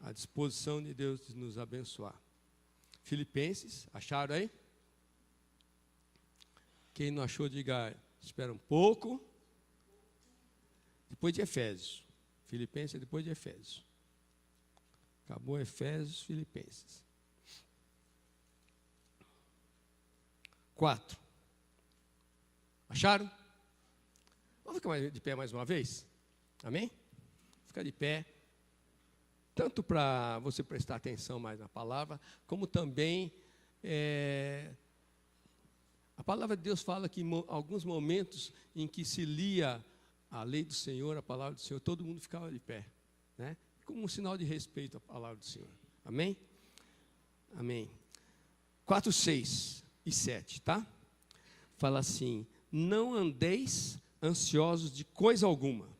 à disposição de Deus de nos abençoar. Filipenses, acharam aí? Quem não achou, diga, espera um pouco. Depois de Efésios. Filipenses é depois de Efésios. Acabou Efésios, Filipenses. 4. Acharam? Vamos ficar de pé mais uma vez? Amém? Ficar de pé. Tanto para você prestar atenção mais na palavra, como também a palavra de Deus fala que em alguns momentos em que se lia a lei do Senhor, a palavra do Senhor, todo mundo ficava de pé, né? Como um sinal de respeito à palavra do Senhor. Amém? Amém. 4, 6 e 7, tá? Fala assim: não andeis ansiosos de coisa alguma.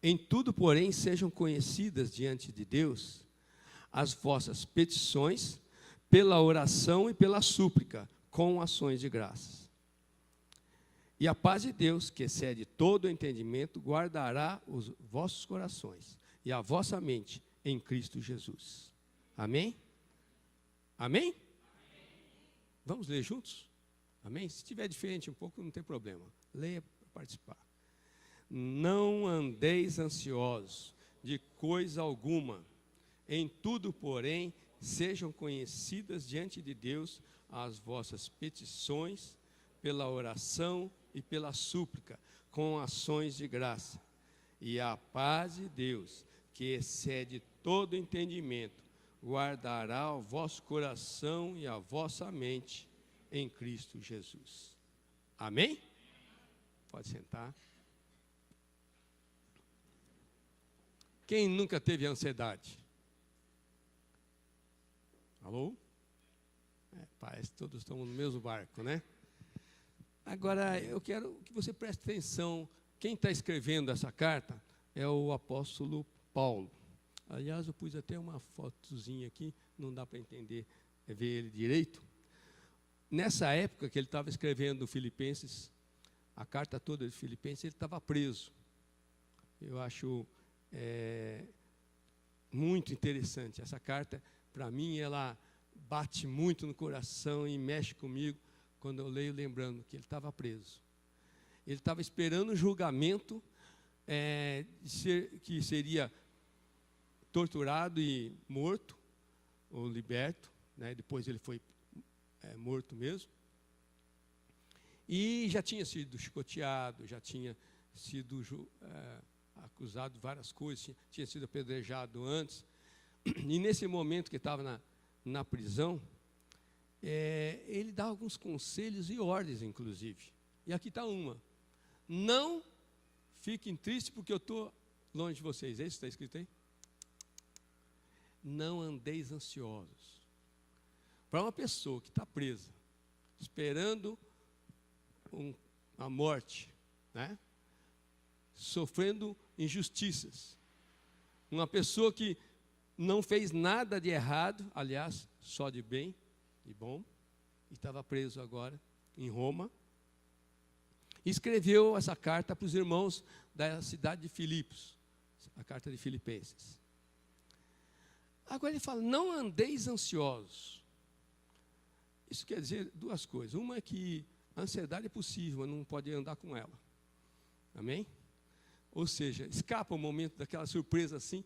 Em tudo, porém, sejam conhecidas diante de Deus as vossas petições, pela oração e pela súplica, com ações de graças. E a paz de Deus, que excede todo o entendimento, guardará os vossos corações e a vossa mente em Cristo Jesus. Amém? Amém? Vamos ler juntos? Amém? Se estiver diferente um pouco, não tem problema. Leia para participar. Não andeis ansiosos de coisa alguma. Em tudo, porém, sejam conhecidas diante de Deus as vossas petições, pela oração e pela súplica, com ações de graça. E a paz de Deus, que excede todo entendimento, guardará o vosso coração e a vossa mente em Cristo Jesus. Amém? Pode sentar. Quem nunca teve ansiedade? Alô? Parece que todos estamos no mesmo barco, né? Agora, eu quero que você preste atenção. Quem está escrevendo essa carta é o apóstolo Paulo. Aliás, eu pus até uma fotozinha aqui, não dá para entender, ver ele direito. Nessa época que ele estava escrevendo Filipenses, a carta toda de Filipenses, ele estava preso. Eu acho muito interessante. Essa carta, para mim, ela bate muito no coração e mexe comigo quando eu leio, lembrando que ele estava preso. Ele estava esperando o julgamento, que seria torturado e morto, ou liberto, né? Depois ele foi morto mesmo. E já tinha sido chicoteado, já tinha sido acusado de várias coisas, tinha sido apedrejado antes. E nesse momento que estava na prisão, ele dá alguns conselhos e ordens, inclusive. E aqui está uma: não fiquem tristes porque eu estou longe de vocês. É isso que está escrito aí? Não andeis ansiosos. Para uma pessoa que está presa, esperando a morte, né? Sofrendo injustiças, uma pessoa que não fez nada de errado, aliás, só de bem e bom, e estava preso agora em Roma, escreveu essa carta para os irmãos da cidade de Filipos, a carta de Filipenses. Agora ele fala: não andeis ansiosos. Isso quer dizer duas coisas. Uma é que a ansiedade é possível, mas não pode andar com ela. Amém? Ou seja, escapa o momento daquela surpresa assim,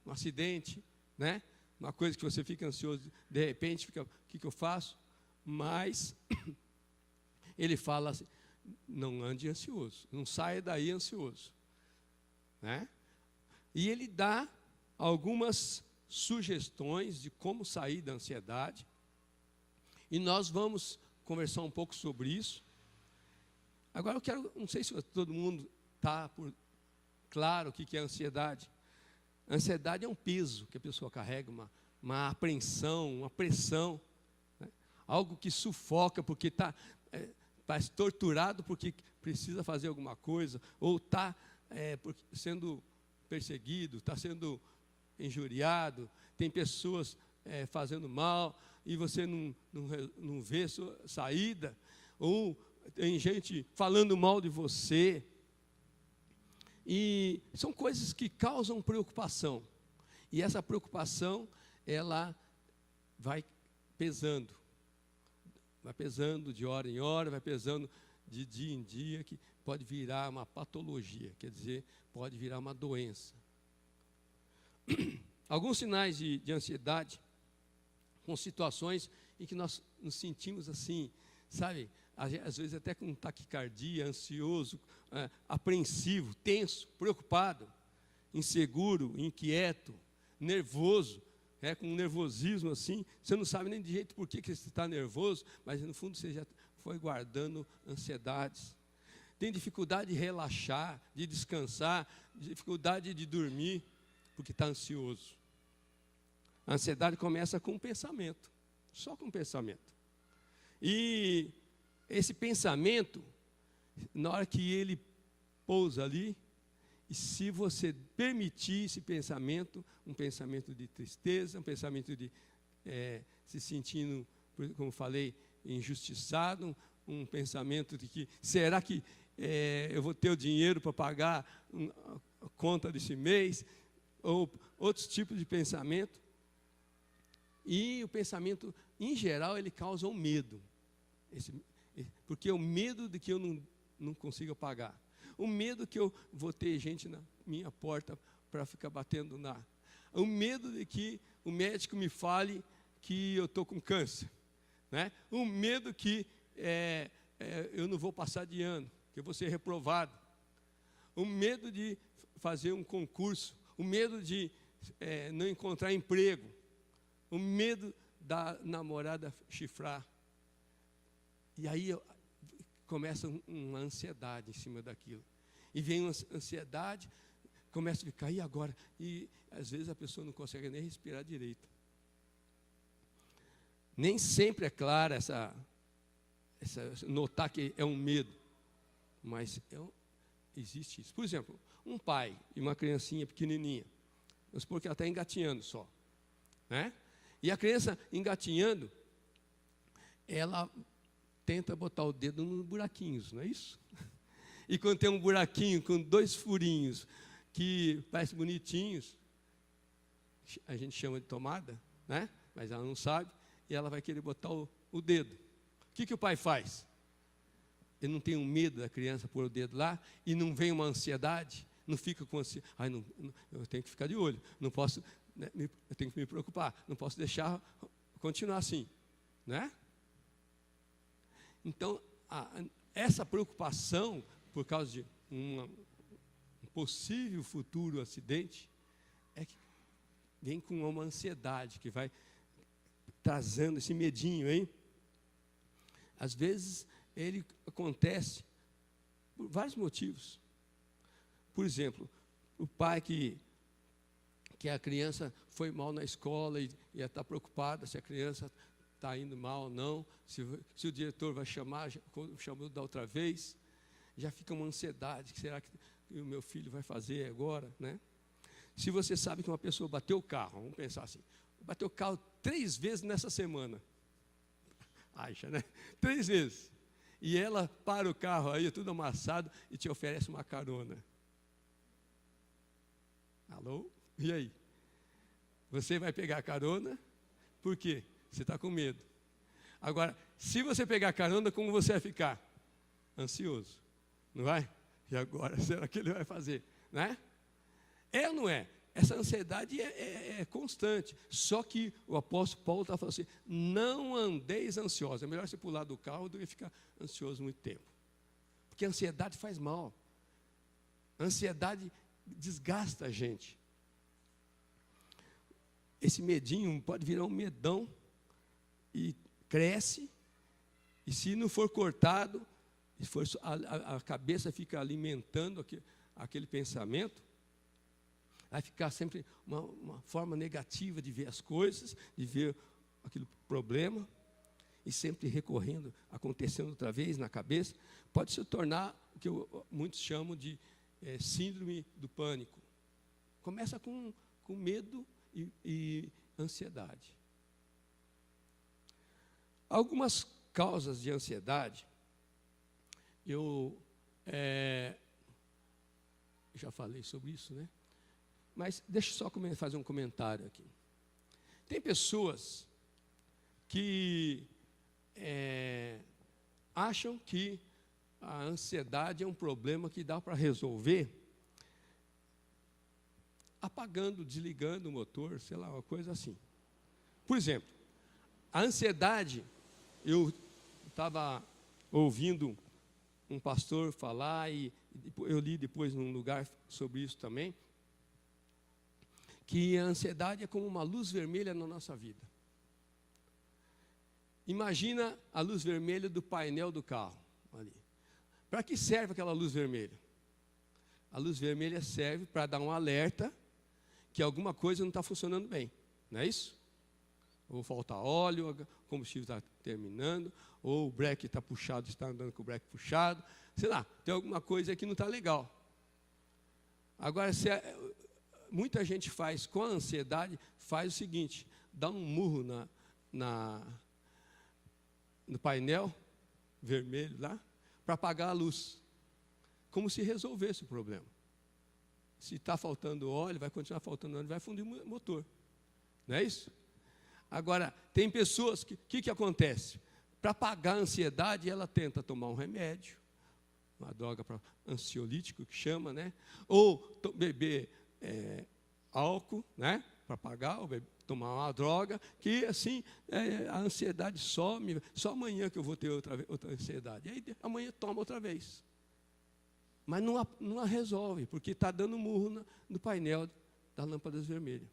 um acidente, né? Uma coisa que você fica ansioso, de repente, fica, o que eu faço? Mas ele fala assim: não ande ansioso, não saia daí ansioso, né? E ele dá algumas sugestões de como sair da ansiedade, e nós vamos conversar um pouco sobre isso. Agora eu quero, não sei se todo mundo está claro o que é ansiedade. Ansiedade é um peso que a pessoa carrega, uma apreensão, uma pressão, né? Algo que sufoca porque está torturado porque precisa fazer alguma coisa, ou está sendo perseguido, está sendo injuriado, tem pessoas fazendo mal e você não vê sua saída, ou tem gente falando mal de você. E são coisas que causam preocupação. E essa preocupação, ela vai pesando de hora em hora, vai pesando de dia em dia, que pode virar uma patologia, quer dizer, pode virar uma doença. Alguns sinais de ansiedade, com situações em que nós nos sentimos assim, sabe, às vezes até com taquicardia, ansioso, apreensivo, tenso, preocupado, inseguro, inquieto, nervoso, com um nervosismo assim, você não sabe nem de jeito por que você está nervoso, mas no fundo você já foi guardando ansiedades. Tem dificuldade de relaxar, de descansar, dificuldade de dormir, porque está ansioso. A ansiedade começa com um pensamento, só com um pensamento. E esse pensamento, na hora que ele pousa ali, e se você permitir esse pensamento, um pensamento de tristeza, um pensamento de se sentindo, como falei, injustiçado, um pensamento de que, será que eu vou ter o dinheiro para pagar a conta desse mês, ou outros tipos de pensamento. E o pensamento, em geral, ele causa um medo, porque é o medo de que eu não consiga pagar. O medo que eu vou ter gente na minha porta para ficar batendo o medo de que o médico me fale que eu estou com câncer, né? O medo que eu não vou passar de ano, que eu vou ser reprovado. O medo de fazer um concurso, o medo de não encontrar emprego, o medo da namorada chifrar. E aí começa uma ansiedade em cima daquilo. E vem uma ansiedade, começa a ficar, e agora? E às vezes a pessoa não consegue nem respirar direito. Nem sempre é clara notar que é um medo, mas existe isso. Por exemplo, um pai e uma criancinha pequenininha, vamos supor que ela está engatinhando só, né? E a criança engatinhando, ela tenta botar o dedo nos buraquinhos, não é isso? E quando tem um buraquinho com 2 furinhos, que parecem bonitinhos, a gente chama de tomada, né? Mas ela não sabe, e ela vai querer botar o dedo. O que o pai faz? Ele não tem um medo da criança pôr o dedo lá, e não vem uma ansiedade, não fica com ansiedade. Eu tenho que ficar de olho, não posso, né, eu tenho que me preocupar, não posso deixar continuar assim, né? Então, essa preocupação por causa de um possível futuro acidente, que vem com uma ansiedade que vai trazendo esse medinho, hein? Às vezes, ele acontece por vários motivos. Por exemplo, o pai que a criança foi mal na escola e está preocupada se a criança está indo mal ou não, se o diretor vai chamar, como chamou da outra vez, já fica uma ansiedade, que será que o meu filho vai fazer agora, né? Se você sabe que uma pessoa bateu o carro, vamos pensar assim, bateu o carro 3 vezes nessa semana, acha, né? 3 vezes, e ela para o carro aí, tudo amassado, e te oferece uma carona. Alô? E aí? Você vai pegar a carona, por quê? Você está com medo. Agora, se você pegar a carona, como você vai ficar? Ansioso, não vai? E agora, será que ele vai fazer? Né? É ou não é? Essa ansiedade é constante. Só que o apóstolo Paulo está falando assim, não andeis ansiosos. É melhor você pular do carro do que ficar ansioso muito tempo. Porque a ansiedade faz mal. A ansiedade desgasta a gente. Esse medinho pode virar um medão e cresce, e se não for cortado, a cabeça fica alimentando aquele pensamento, vai ficar sempre uma forma negativa de ver as coisas, de ver aquele problema, e sempre recorrendo, acontecendo outra vez na cabeça, pode se tornar o que muitos chamam de síndrome do pânico. Começa com medo e ansiedade. Algumas causas de ansiedade, eu já falei sobre isso, né? Mas deixa eu só fazer um comentário aqui. Tem pessoas que acham que a ansiedade é um problema que dá para resolver apagando, desligando o motor, sei lá, uma coisa assim. Por exemplo, a ansiedade, eu estava ouvindo um pastor falar, e eu li depois num lugar sobre isso também, que a ansiedade é como uma luz vermelha na nossa vida. Imagina a luz vermelha do painel do carro ali. Para que serve aquela luz vermelha? A luz vermelha serve para dar um alerta que alguma coisa não está funcionando bem, não é isso? Ou falta óleo, o combustível está terminando, ou o breque está puxado, está andando com o breque puxado, sei lá, tem alguma coisa que não está legal. Agora, muita gente faz com a ansiedade, faz o seguinte, dá um murro no painel vermelho lá, para apagar a luz, como se resolvesse o problema. Se está faltando óleo, vai continuar faltando óleo, vai fundir o motor, não é isso? Agora, tem pessoas que acontece? Para apagar a ansiedade, ela tenta tomar um remédio, uma droga para ansiolítico que chama, né? Ou beber álcool, né? Para apagar, ou tomar uma droga, que assim a ansiedade some, só amanhã que eu vou ter outra ansiedade. E aí amanhã toma outra vez. Mas não a resolve, porque está dando murro no painel das lâmpadas vermelhas.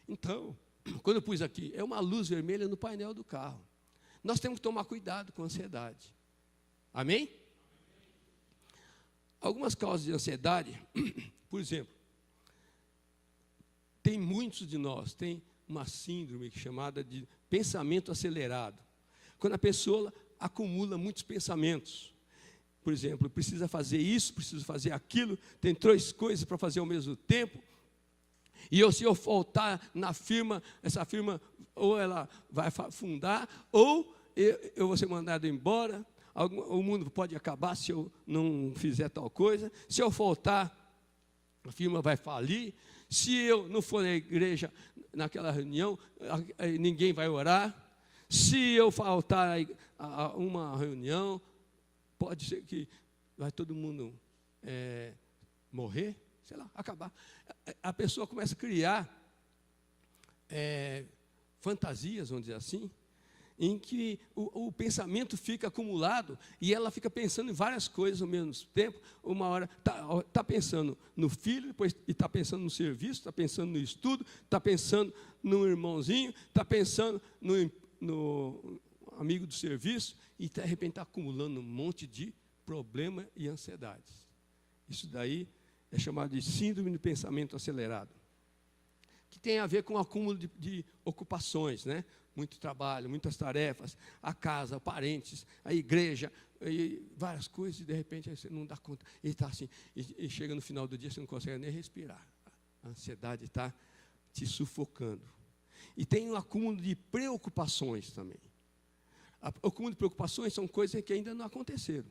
Então, quando eu pus aqui, é uma luz vermelha no painel do carro. Nós temos que tomar cuidado com a ansiedade. Amém? Algumas causas de ansiedade, por exemplo, tem muitos de nós, tem uma síndrome chamada de pensamento acelerado. Quando a pessoa acumula muitos pensamentos. Por exemplo, precisa fazer isso, precisa fazer aquilo, tem 3 coisas para fazer ao mesmo tempo. E se eu faltar na firma, essa firma ou ela vai afundar, ou eu vou ser mandado embora, o mundo pode acabar se eu não fizer tal coisa. Se eu faltar, a firma vai falir. Se eu não for na igreja naquela reunião, ninguém vai orar. Se eu faltar a uma reunião, pode ser que vai todo mundo morrer, sei lá, acabar. A pessoa começa a criar fantasias, vamos dizer assim, em que o pensamento fica acumulado e ela fica pensando em várias coisas ao mesmo tempo. Uma hora está pensando no filho, depois está pensando no serviço, está pensando no estudo, está pensando no irmãozinho, está pensando no amigo do serviço, e de repente está acumulando um monte de problemas e ansiedades. Isso daí é chamado de síndrome de pensamento acelerado, que tem a ver com o acúmulo de ocupações, né? Muito trabalho, muitas tarefas, a casa, parentes, a igreja, e várias coisas, e de repente você não dá conta, e está assim, e chega no final do dia, você não consegue nem respirar. A ansiedade está te sufocando. E tem um acúmulo de preocupações também. O acúmulo de preocupações são coisas que ainda não aconteceram.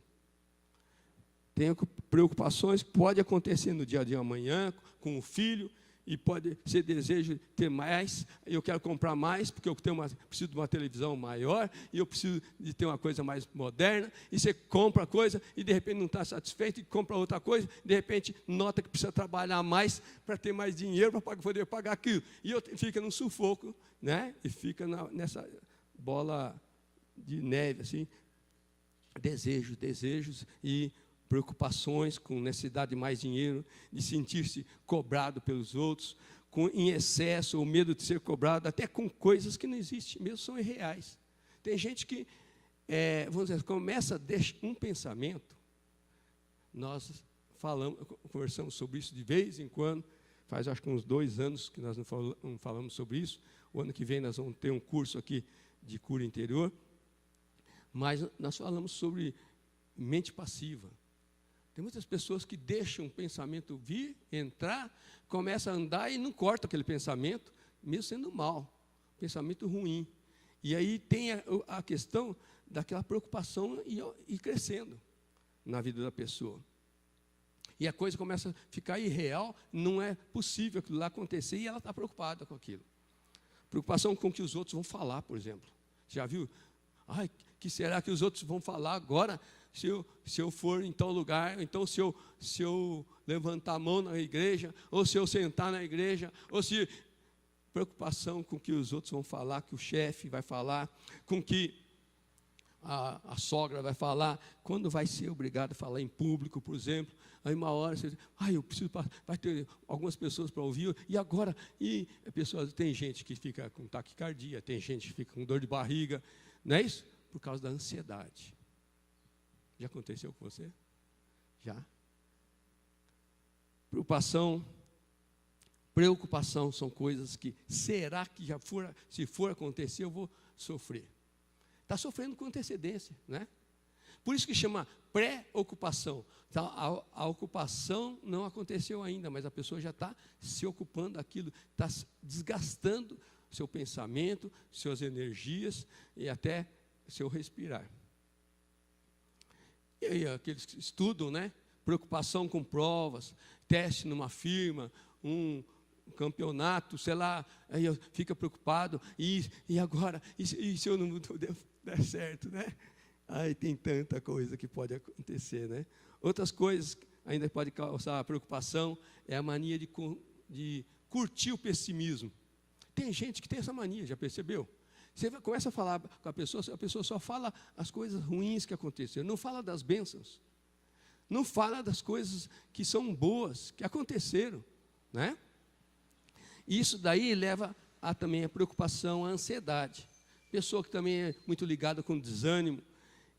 Tem preocupações que podem acontecer no dia de amanhã, com o filho, e pode ser desejo de ter mais, eu quero comprar mais, porque eu preciso de uma televisão maior, e eu preciso de ter uma coisa mais moderna, e você compra a coisa, e de repente não está satisfeito, e compra outra coisa, de repente nota que precisa trabalhar mais, para ter mais dinheiro, para poder pagar aquilo, e fica num sufoco, né? E fica nessa bola de neve, assim, desejos e preocupações, com necessidade de mais dinheiro, de sentir-se cobrado pelos outros, em excesso, ou medo de ser cobrado, até com coisas que não existem, mesmo são irreais. Tem gente que, vamos dizer, começa a deixar um pensamento, nós conversamos sobre isso de vez em quando, faz acho que uns 2 anos que nós não falamos sobre isso, o ano que vem nós vamos ter um curso aqui de cura interior, mas nós falamos sobre mente passiva. Tem muitas pessoas que deixam o pensamento vir, entrar, começa a andar e não corta aquele pensamento, mesmo sendo mal, pensamento ruim. E aí tem a questão daquela preocupação e crescendo na vida da pessoa. E a coisa começa a ficar irreal, não é possível aquilo lá acontecer, e ela está preocupada com aquilo. Preocupação com o que os outros vão falar, por exemplo. Já viu? Ai, que será que os outros vão falar agora, se eu for em tal lugar, então se eu levantar a mão na igreja, ou se eu sentar na igreja, ou se... Preocupação com o que os outros vão falar, que o chefe vai falar, com que a sogra vai falar, quando vai ser obrigado a falar em público, por exemplo, aí uma hora você diz, eu preciso, vai ter algumas pessoas para ouvir, e agora, tem gente que fica com taquicardia, tem gente que fica com dor de barriga, não é isso? Por causa da ansiedade. Já aconteceu com você? Já? Preocupação são coisas que, será que se for acontecer, eu vou sofrer? Está sofrendo com antecedência, né? Por isso que chama pré-ocupação. Então, a ocupação não aconteceu ainda, mas a pessoa já está se ocupando daquilo, está desgastando seu pensamento, suas energias e até seu respirar. E aí, aqueles que estudam, né? Preocupação com provas, teste numa firma, um campeonato, sei lá, aí fica preocupado, e agora, e se eu não der certo, né? Aí tem tanta coisa que pode acontecer, né? Outras coisas que ainda pode causar preocupação é a mania de curtir o pessimismo. Tem gente que tem essa mania, já percebeu? Você começa a falar com a pessoa só fala as coisas ruins que aconteceram, não fala das bênçãos, não fala das coisas que são boas, que aconteceram, né? Isso daí leva também a preocupação, a ansiedade. Pessoa que também é muito ligada com o desânimo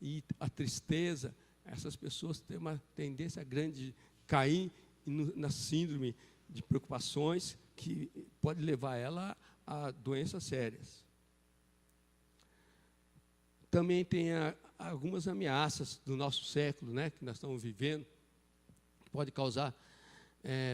e a tristeza, essas pessoas têm uma tendência grande de cair na síndrome de preocupações que pode levar ela a doenças sérias. Também tem algumas ameaças do nosso século, né, que nós estamos vivendo, que pode causar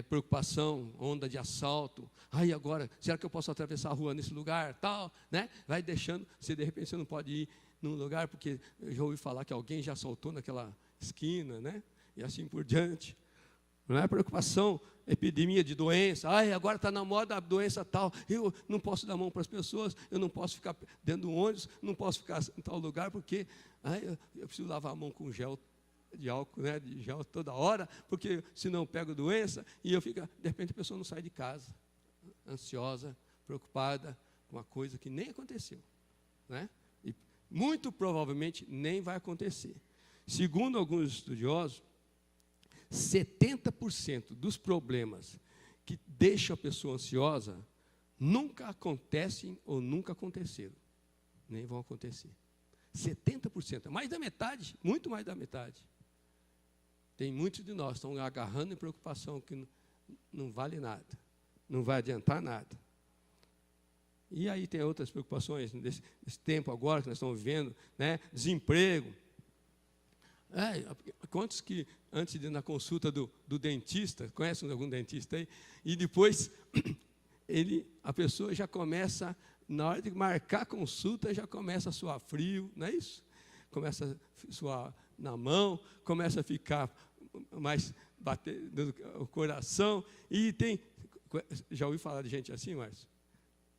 preocupação, onda de assalto. Agora, será que eu posso atravessar a rua nesse lugar, tal, né? Vai deixando, se de repente você não pode ir num lugar, porque eu já ouvi falar que alguém já assaltou naquela esquina, né? E assim por diante. Não é preocupação, epidemia de doença. Agora está na moda a doença tal. Eu não posso dar mão para as pessoas, eu não posso ficar dentro do ônibus, não posso ficar em tal lugar, porque eu preciso lavar a mão com gel de álcool, né, de gel toda hora, porque senão eu pego doença, e de repente a pessoa não sai de casa, ansiosa, preocupada com uma coisa que nem aconteceu, né? E muito provavelmente nem vai acontecer. Segundo alguns estudiosos, 70% dos problemas que deixam a pessoa ansiosa nunca acontecem ou nunca aconteceram, nem vão acontecer. 70%, mais da metade, muito mais da metade. Tem muitos de nós que estão agarrando em preocupação que não vale nada, não vai adiantar nada. E aí tem outras preocupações nesse tempo agora que nós estamos vivendo, né? Desemprego. Quantos que antes de ir na consulta do dentista, conhecem algum dentista aí? E depois a pessoa já começa, na hora de marcar a consulta, já começa a suar frio, não é isso? Começa a suar na mão, começa a ficar mais batendo o coração, e já ouvi falar de gente assim, Márcio?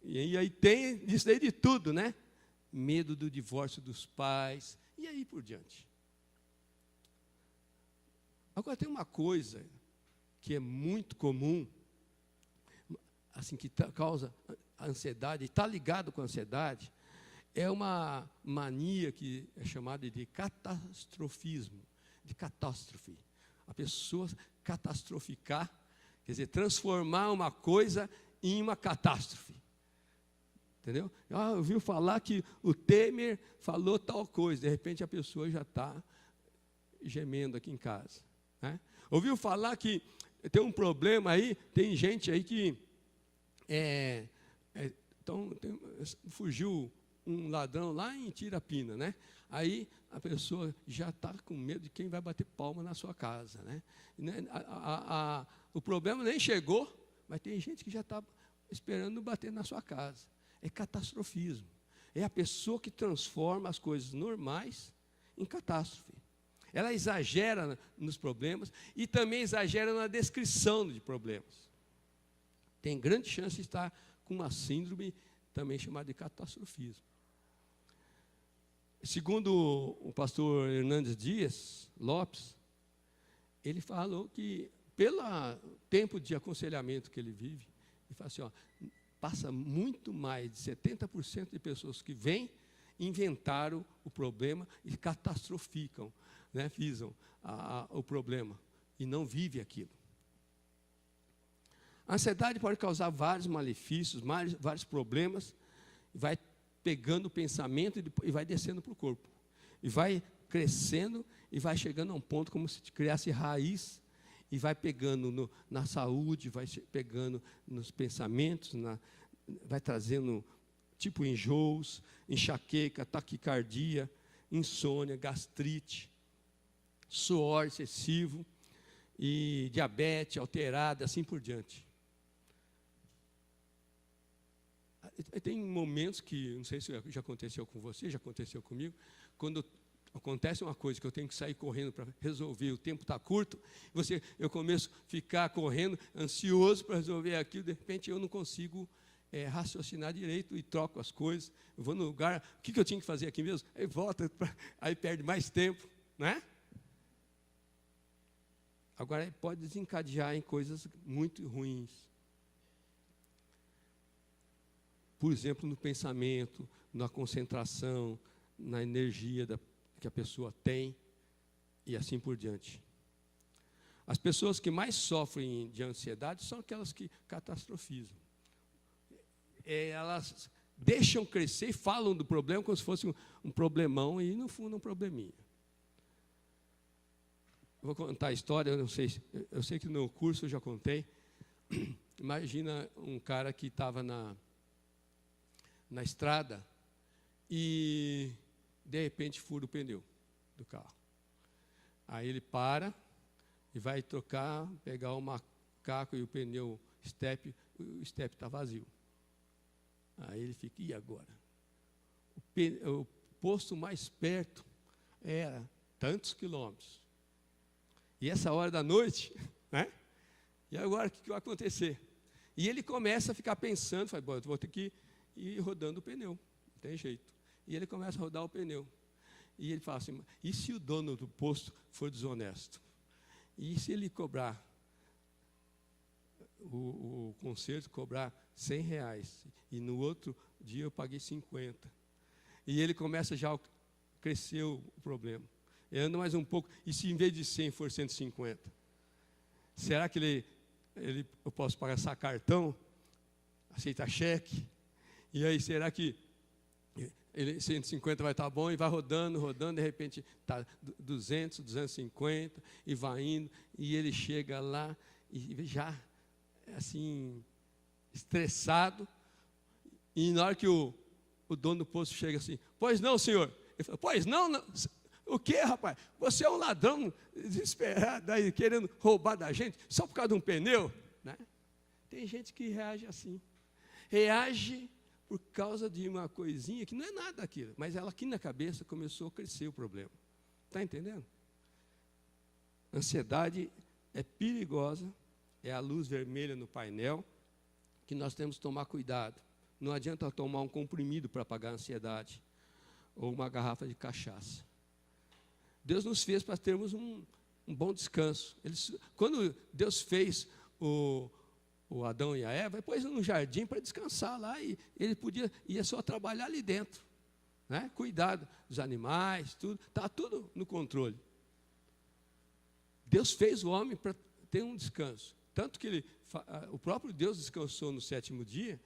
E aí tem isso aí de tudo, né? Medo do divórcio dos pais, e aí por diante. Agora tem uma coisa que é muito comum, assim, que causa ansiedade, está ligado com a ansiedade, é uma mania que é chamada de catastrofismo, de catástrofe. A pessoa catastroficar, quer dizer, transformar uma coisa em uma catástrofe. Entendeu? Ouviu falar que o Temer falou tal coisa, de repente a pessoa já está gemendo aqui em casa, né? Ouviu falar que tem um problema aí, tem gente aí que fugiu um ladrão lá em Tirapina, né? Aí a pessoa já está com medo de quem vai bater palma na sua casa, né? O problema nem chegou, mas tem gente que já está esperando bater na sua casa. É catastrofismo. É a pessoa que transforma as coisas normais em catástrofe. ela exagera nos problemas e também exagera na descrição de problemas. Tem grande chance de estar com uma síndrome também chamada de catastrofismo. Segundo o pastor Hernandes Dias Lopes, ele falou que, pelo tempo de aconselhamento que ele vive, ele fala assim, ó, passa muito mais de 70% de pessoas que vêm, inventaram o problema e catastroficam, né, visam o problema e não vivem aquilo. A ansiedade pode causar vários malefícios, vários problemas, vai pegando o pensamento e vai descendo para o corpo. E vai crescendo e vai chegando a um ponto como se criasse raiz, e vai pegando na saúde, vai pegando nos pensamentos, vai trazendo tipo enjoos, enxaqueca, taquicardia, insônia, gastrite, suor excessivo, e diabetes alterada, assim por diante. Tem momentos que, não sei se já aconteceu com você, já aconteceu comigo, quando acontece uma coisa que eu tenho que sair correndo para resolver, o tempo está curto, eu começo a ficar correndo, ansioso para resolver aquilo, de repente eu não consigo raciocinar direito e troco as coisas, eu vou no lugar, o que eu tinha que fazer aqui mesmo? Aí volta, aí perde mais tempo, né? Agora pode desencadear em coisas muito ruins. Por exemplo, no pensamento, na concentração, na energia que a pessoa tem, e assim por diante. As pessoas que mais sofrem de ansiedade são aquelas que catastrofizam. Elas deixam crescer e falam do problema como se fosse um problemão, e no fundo um probleminha. Vou contar a história, eu sei que no curso eu já contei. Imagina um cara que estava na estrada e, de repente, fura o pneu do carro. Aí ele para e vai trocar, pegar o macaco e o pneu step, o step está vazio. Aí ele fica, e agora? O posto mais perto era tantos quilômetros. E essa hora da noite, né? E agora o que vai acontecer? E ele começa a ficar pensando, fala, bom, eu vou ter que ir rodando o pneu, não tem jeito. E ele começa a rodar o pneu. E ele fala assim, e se o dono do posto for desonesto? E se ele cobrar, o conserto cobrar R$100, e no outro dia eu paguei 50. E ele começa já a crescer o problema. Ele anda mais um pouco, e se em vez de 100 for 150? Será que eu posso pagar essa cartão? Aceita cheque? E aí, será que 150 vai estar bom? E vai rodando, de repente está 200, 250, e vai indo, e ele chega lá, e já, assim, estressado, e na hora que o dono do posto chega assim, pois não, senhor? Ele fala, pois não, não. O que, rapaz? Você é um ladrão desesperado, aí, querendo roubar da gente, só por causa de um pneu? Né? Tem gente que reage assim. Reage por causa de uma coisinha que não é nada daquilo, mas ela aqui na cabeça começou a crescer o problema. Está entendendo? Ansiedade é perigosa, é a luz vermelha no painel, que nós temos que tomar cuidado. Não adianta tomar um comprimido para apagar a ansiedade, ou uma garrafa de cachaça. Deus nos fez para termos um bom descanso. Quando Deus fez o Adão e a Eva, pôs no jardim para descansar lá, e ele ia só trabalhar ali dentro, né? Cuidado dos animais, tudo, está tudo no controle. Deus fez o homem para ter um descanso, tanto que o próprio Deus descansou no 7º dia,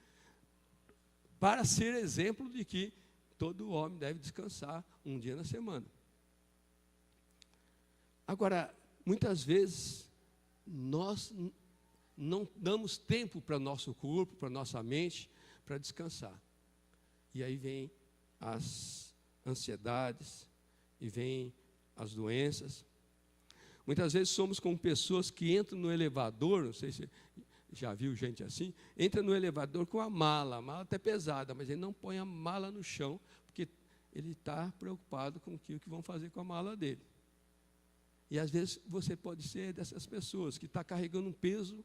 para ser exemplo de que todo homem deve descansar um dia na semana. Agora, muitas vezes, nós não damos tempo para o nosso corpo, para a nossa mente, para descansar. E aí vem as ansiedades, e vem as doenças. Muitas vezes somos como pessoas que entram no elevador, não sei se já viu gente assim, entra no elevador com a mala até pesada, mas ele não põe a mala no chão, porque ele está preocupado com o que vão fazer com a mala dele. E às vezes você pode ser dessas pessoas que está carregando um peso,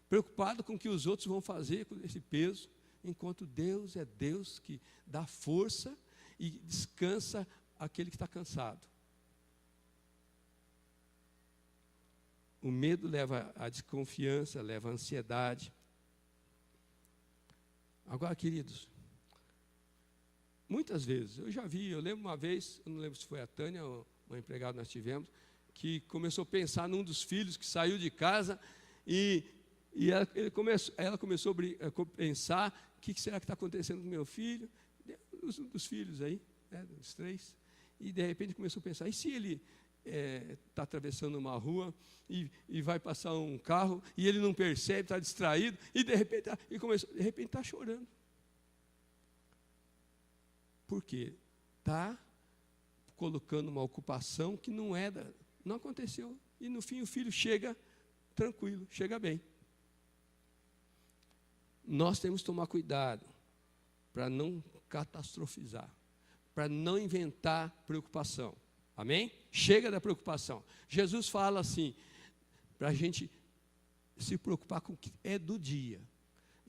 preocupado com o que os outros vão fazer com esse peso, enquanto Deus é Deus que dá força e descansa aquele que está cansado. O medo leva à desconfiança, leva à ansiedade. Agora, queridos, muitas vezes, eu lembro uma vez, eu não lembro se foi a Tânia ou uma empregada que nós tivemos, que começou a pensar num dos filhos que saiu de casa e ela começou a pensar, o que será que está acontecendo com meu filho? Dos filhos aí, né, dos 3. E de repente começou a pensar, e se ele está atravessando uma rua e vai passar um carro e ele não percebe, está distraído, e de repente está chorando. Por quê? Está colocando uma ocupação que não aconteceu. E no fim o filho chega tranquilo, chega bem. Nós temos que tomar cuidado para não catastrofizar, para não inventar preocupação. Amém? Chega da preocupação. Jesus fala assim, para a gente se preocupar com o que é do dia.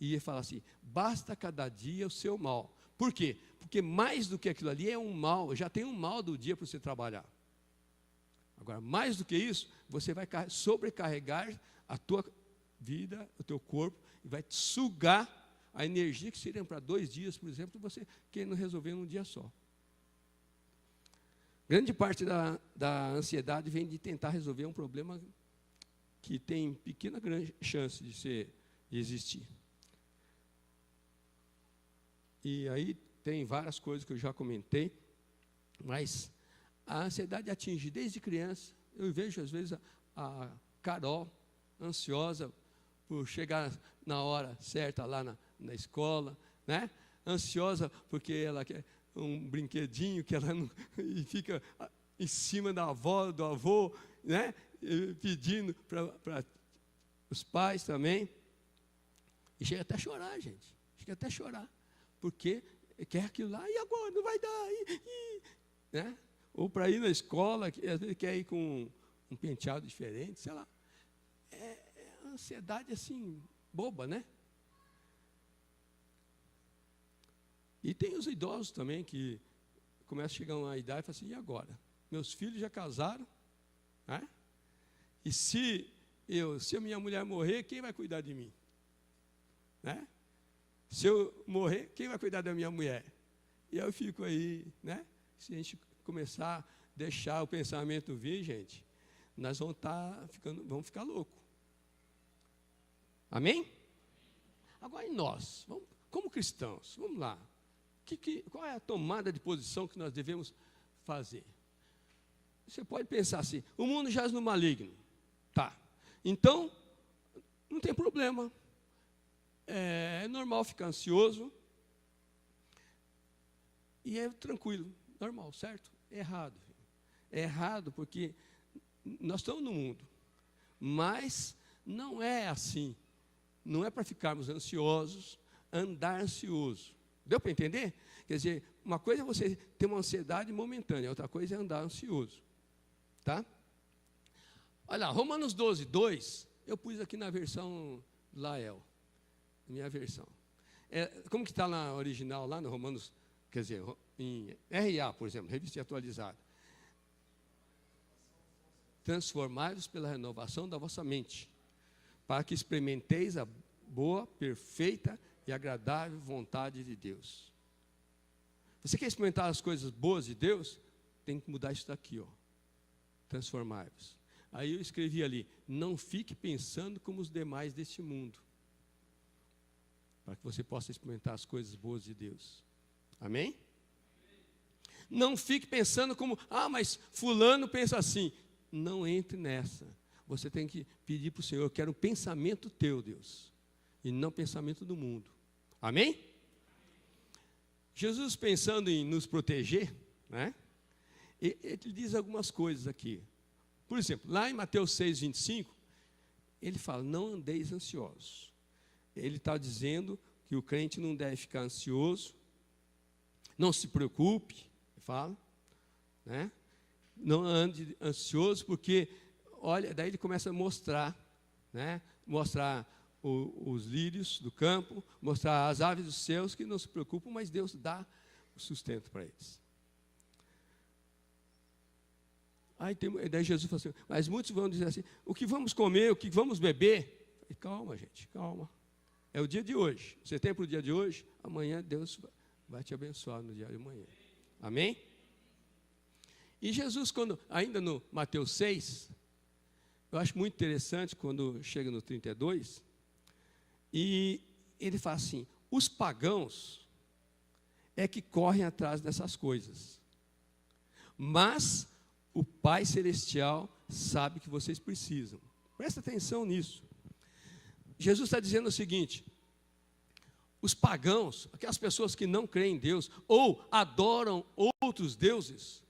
E ele fala assim, basta cada dia o seu mal. Por quê? Porque mais do que aquilo ali é um mal, já tem um mal do dia para você trabalhar. Agora, mais do que isso, você vai sobrecarregar a tua vida, o teu corpo, e vai te sugar a energia que seria para 2 dias, por exemplo, você querendo resolver num dia só. Grande parte da ansiedade vem de tentar resolver um problema que tem pequena grande chance de existir. E aí tem várias coisas que eu já comentei, mas a ansiedade atinge desde criança. Eu vejo às vezes a Carol ansiosa por chegar na hora certa lá na escola, né? Ansiosa porque ela quer um brinquedinho que ela não, e fica em cima da avó, do avô, né? Pedindo para os pais também. E chega até a chorar, gente. Chega até a chorar. Porque quer aquilo lá, e agora? Não vai dar. Né? Ou para ir na escola, que às vezes quer ir com um penteado diferente, sei lá. É ansiedade assim, boba, né? E tem os idosos também que começam a chegar a uma idade e falam assim, e agora? Meus filhos já casaram, né? E se a minha mulher morrer, quem vai cuidar de mim? Né? Se eu morrer, quem vai cuidar da minha mulher? E eu fico aí, né? Se a gente começar a deixar o pensamento vir, gente, nós vamos ficar loucos. Amém? Agora, e nós, como cristãos, vamos lá. Qual é a tomada de posição que nós devemos fazer? Você pode pensar assim, o mundo jaz no maligno. Tá. Então, não tem problema. É normal ficar ansioso. E é tranquilo, normal, certo? É errado. É errado porque nós estamos no mundo. Mas não é assim. Não é para ficarmos ansiosos, andar ansioso. Deu para entender? Quer dizer, uma coisa é você ter uma ansiedade momentânea, outra coisa é andar ansioso. Tá? Olha lá, Romanos 12, 2, eu pus aqui na versão Lael, minha versão. Como que está na original, lá no Romanos, quer dizer, em RA, por exemplo, revista atualizada. Transformai-vos pela renovação da vossa mente, para que experimenteis a boa, perfeita e agradável vontade de Deus. Você quer experimentar as coisas boas de Deus? Tem que mudar isso daqui, ó. Transformai-vos. Aí eu escrevi ali, não fique pensando como os demais deste mundo, para que você possa experimentar as coisas boas de Deus. Amém? Não fique pensando como, mas fulano pensa assim. Não entre nessa. Você tem que pedir para o Senhor, eu quero um pensamento teu, Deus, e não pensamento do mundo. Amém? Jesus, pensando em nos proteger, né? Ele diz algumas coisas aqui. Por exemplo, lá em Mateus 6, 25, ele fala, não andeis ansiosos. Ele está dizendo que o crente não deve ficar ansioso, não se preocupe, ele fala, né? não ande ansioso, porque, olha, daí ele começa a mostrar, né? Mostrar os lírios do campo, mostrar as aves dos céus, que não se preocupam, mas Deus dá o sustento para eles. Daí Jesus fala assim, mas muitos vão dizer assim, o que vamos comer, o que vamos beber? E calma, gente, calma. É o dia de hoje. Você tem para o dia de hoje, amanhã Deus vai te abençoar no dia de amanhã. Amém? E Jesus, ainda no Mateus 6, eu acho muito interessante quando chega no 32, e ele fala assim, os pagãos é que correm atrás dessas coisas, mas o Pai Celestial sabe que vocês precisam. Presta atenção nisso. Jesus está dizendo o seguinte, os pagãos, aquelas pessoas que não creem em Deus, ou adoram outros deuses,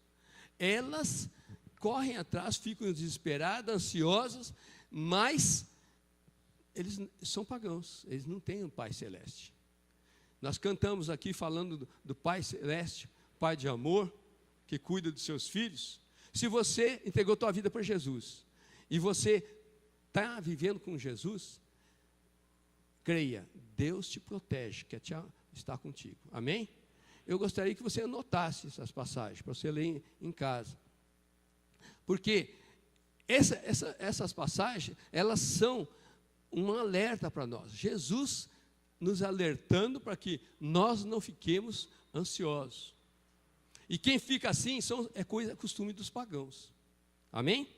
elas correm atrás, ficam desesperadas, ansiosas, mas eles são pagãos, eles não têm um Pai Celeste. Nós cantamos aqui falando do Pai Celeste, Pai de amor, que cuida dos seus filhos. Se você entregou tua vida para Jesus, e você está vivendo com Jesus, creia, Deus te protege, quer estar contigo. Amém? Eu gostaria que você anotasse essas passagens, para você ler em casa. Porque essas passagens, elas são um alerta para nós. Jesus nos alertando para que nós não fiquemos ansiosos. E quem fica assim costume dos pagãos. Amém?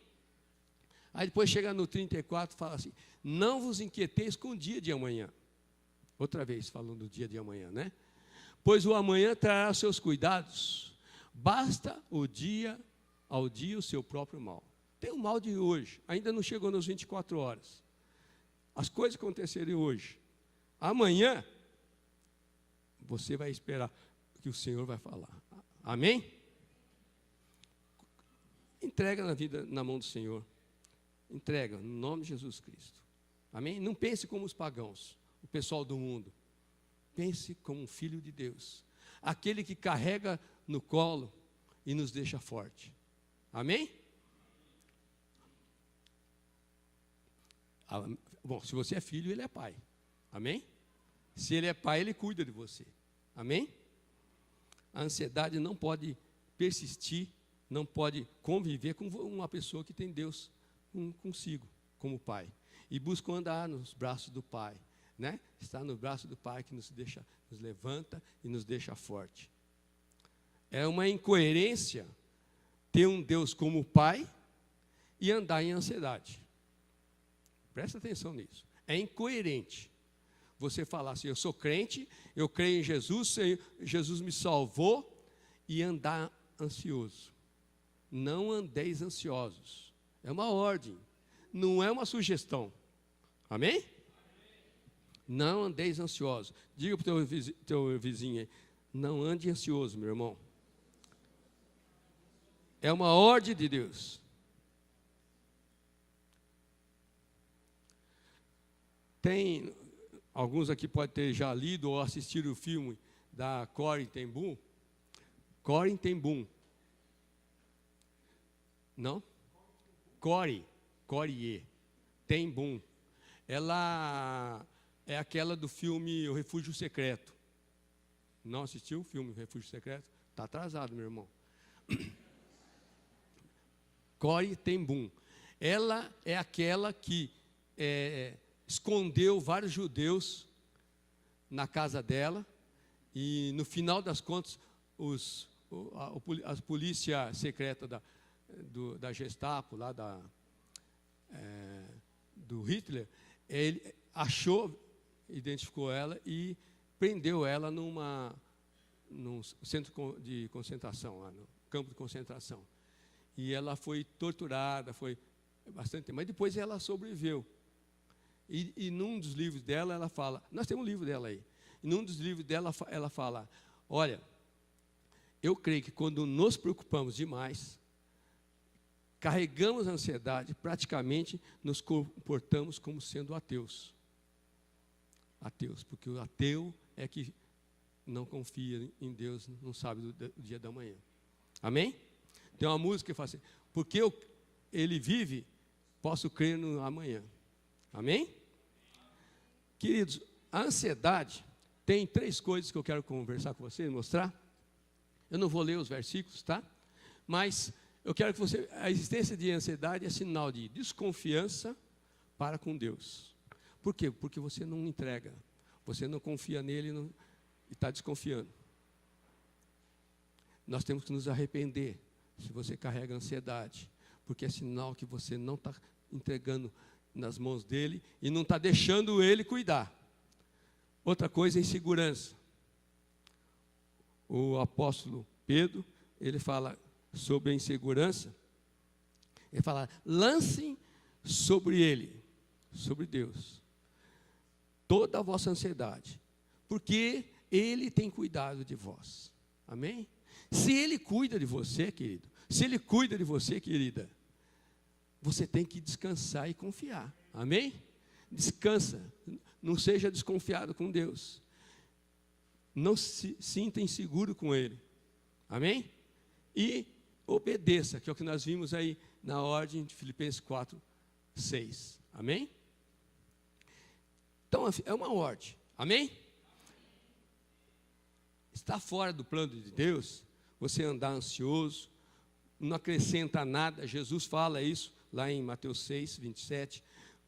Aí depois chega no 34 e fala assim, não vos inquieteis com o dia de amanhã. Outra vez falando do dia de amanhã, né? Pois o amanhã trará seus cuidados. Basta ao dia o seu próprio mal. Tem o mal de hoje, ainda não chegou nas 24 horas. As coisas acontecerem hoje. Amanhã, você vai esperar que o Senhor vai falar. Amém? Entrega na vida na mão do Senhor. Entrega, no nome de Jesus Cristo. Amém? Não pense como os pagãos, o pessoal do mundo. Pense como um filho de Deus. Aquele que carrega no colo e nos deixa forte. Amém? Bom, se você é filho, ele é pai. Amém? Se ele é pai, ele cuida de você. Amém? A ansiedade não pode persistir, não pode conviver com uma pessoa que tem Deus consigo, como pai. E busca andar nos braços do Pai, né? Está no braço do Pai que nos levanta e nos deixa forte. É uma incoerência ter um Deus como Pai e andar em ansiedade. Presta atenção nisso. É incoerente você falar assim, eu sou crente, eu creio em Jesus, Jesus me salvou, e andar ansioso. Não andeis ansiosos. É uma ordem, não é uma sugestão. Amém? Não andeis ansiosos. Diga para o teu vizinho aí, não ande ansioso, meu irmão. É uma ordem de Deus. Tem, alguns aqui podem ter já lido ou assistido o filme da Corrie ten Boom. Corrie ten Boom. Não? Corrie ten Boom. Ela é aquela do filme O Refúgio Secreto. Não assistiu o filme O Refúgio Secreto? Está atrasado, meu irmão. Corrie ten Boom. Ela é aquela que escondeu vários judeus na casa dela, e no final das contas, a polícia secreta da Gestapo, lá do Hitler, ele achou, identificou ela e prendeu ela num centro de concentração, lá no campo de concentração. E ela foi torturada, foi bastante tempo, mas depois ela sobreviveu. E num dos livros dela, ela fala, nós temos um livro dela aí, e num dos livros dela, ela fala, olha, eu creio que quando nos preocupamos demais, carregamos a ansiedade, praticamente nos comportamos como sendo ateus. Ateus, porque o ateu é que não confia em Deus, não sabe do dia da manhã. Amém? Tem uma música que fala assim, porque ele vive, posso crer no amanhã. Amém? Queridos, a ansiedade tem 3 coisas que eu quero conversar com vocês, mostrar. Eu não vou ler os versículos, tá? Mas eu quero que você... A existência de ansiedade é sinal de desconfiança para com Deus. Por quê? Porque você não entrega. Você não confia nele e está desconfiando. Nós temos que nos arrepender se você carrega ansiedade. Porque é sinal que você não está entregando nas mãos dele e não está deixando ele cuidar. Outra coisa é insegurança. O apóstolo Pedro, ele fala sobre a insegurança. Ele fala, lancem sobre ele, sobre Deus, toda a vossa ansiedade, porque ele tem cuidado de vós. Amém? Se ele cuida de você, querido, se ele cuida de você, querida, você tem que descansar e confiar. Amém? Descansa. Não seja desconfiado com Deus. Não se sinta inseguro com Ele. Amém? E obedeça, que é o que nós vimos aí na ordem de Filipenses 4, 6. Amém? Então, é uma ordem. Amém? Está fora do plano de Deus, você andar ansioso, não acrescenta nada. Jesus fala isso lá em Mateus 6, 27.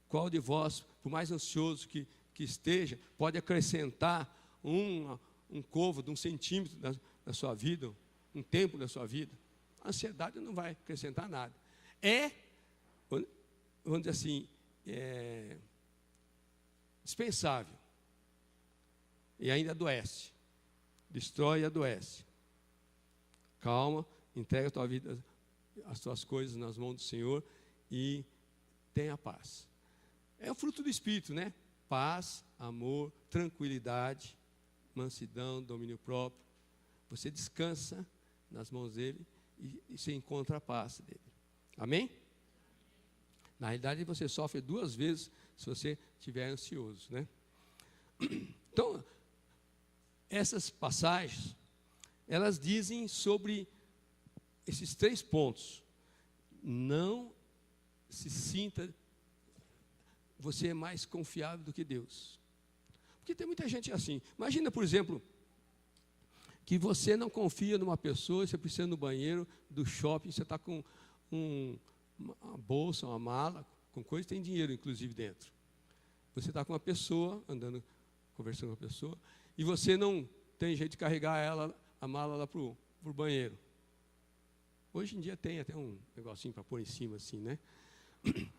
Qual de vós, por mais ansioso que esteja, pode acrescentar um côvado, 1 centímetro da sua vida, um tempo da sua vida? A ansiedade não vai acrescentar nada. Vamos dizer assim, dispensável. E ainda adoece. Destrói e adoece. Calma, entrega a tua vida, as tuas coisas nas mãos do Senhor e tenha paz. É o fruto do Espírito, né? Paz, amor, tranquilidade, mansidão, domínio próprio. Você descansa nas mãos dele e você encontra a paz dele. Amém? Na realidade, você sofre 2 vezes se você estiver ansioso, né? Então, essas passagens, elas dizem sobre esses 3 pontos. Não se sinta, você é mais confiável do que Deus. Porque tem muita gente assim. Imagina, por exemplo, que você não confia numa pessoa, você precisa ir no banheiro do shopping, você está com uma bolsa, uma mala, com coisa, tem dinheiro inclusive dentro. Você está com uma pessoa, andando, conversando com a pessoa, e você não tem jeito de carregar a mala lá para o banheiro. Hoje em dia tem até um negocinho para pôr em cima assim, né?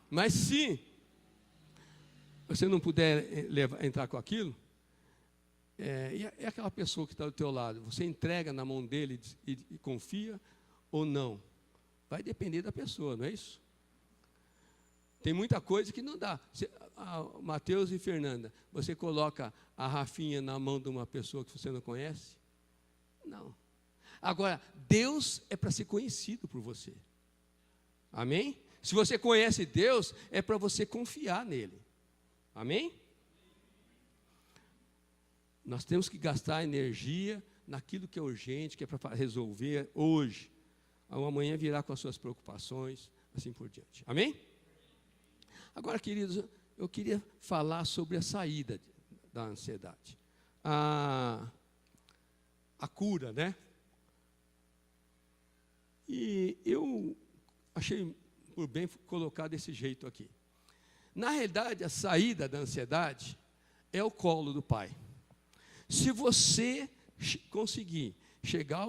Mas se você não puder entrar com aquilo, e aquela pessoa que está do teu lado, você entrega na mão dele e confia ou não? Vai depender da pessoa, não é isso? Tem muita coisa que não dá. Mateus e Fernanda, você coloca a Rafinha na mão de uma pessoa que você não conhece? Não. Agora, Deus é para ser conhecido por você. Amém? Se você conhece Deus, é para você confiar nele. Amém? Nós temos que gastar energia naquilo que é urgente, que é para resolver hoje. O amanhã virá com as suas preocupações, assim por diante. Amém? Agora, queridos, eu queria falar sobre a saída da ansiedade. A cura, né? E eu achei por bem colocar desse jeito aqui. Na realidade, a saída da ansiedade é o colo do Pai. Se você conseguir chegar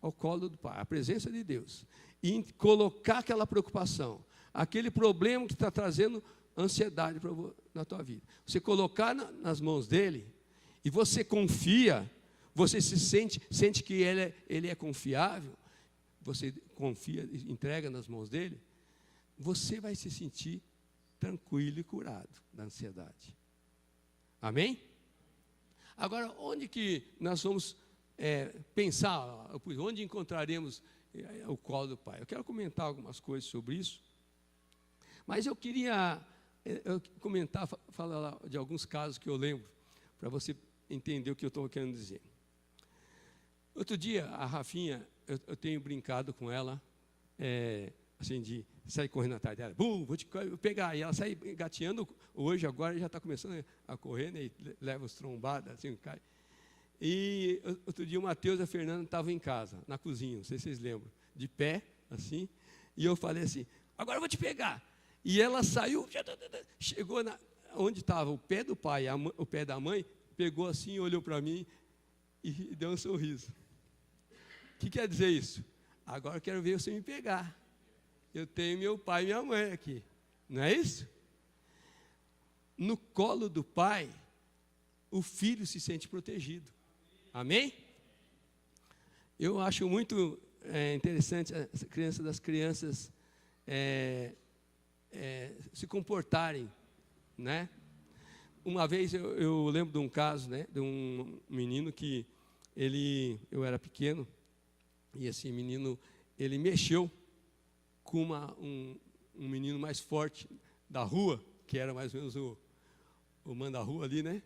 ao colo do Pai, à presença de Deus, e colocar aquela preocupação, aquele problema que está trazendo ansiedade na tua vida, você colocar nas mãos dele, e você confia, você se sente que ele é confiável, você confia, entrega nas mãos dele, você vai se sentir tranquilo e curado da ansiedade. Amém? Agora, onde que nós vamos pensar, onde encontraremos o colo do Pai? Eu quero comentar algumas coisas sobre isso, mas eu queria falar de alguns casos que eu lembro, para você entender o que eu estou querendo dizer. Outro dia, a Rafinha, eu tenho brincado com ela, assim, de sair correndo atrás dela. Vou te pegar. E ela sai gateando. Hoje, agora, já está começando a correr, né, e leva os trombadas, assim, cai. E outro dia o Mateus e a Fernanda estavam em casa, na cozinha, não sei se vocês lembram, de pé, assim. E eu falei assim, agora eu vou te pegar. E ela saiu, chegou onde estava o pé do pai, o pé da mãe, pegou assim, olhou para mim e deu um sorriso. O que quer dizer isso? Agora eu quero ver você me pegar. Eu tenho meu pai e minha mãe aqui. Não é isso? No colo do pai, o filho se sente protegido. Amém? Eu acho muito interessante essa criança das crianças se comportarem, né? Uma vez eu lembro de um caso, né, de um menino que eu era pequeno, e esse menino, ele mexeu com um menino mais forte da rua, que era mais ou menos o manda-rua ali, né?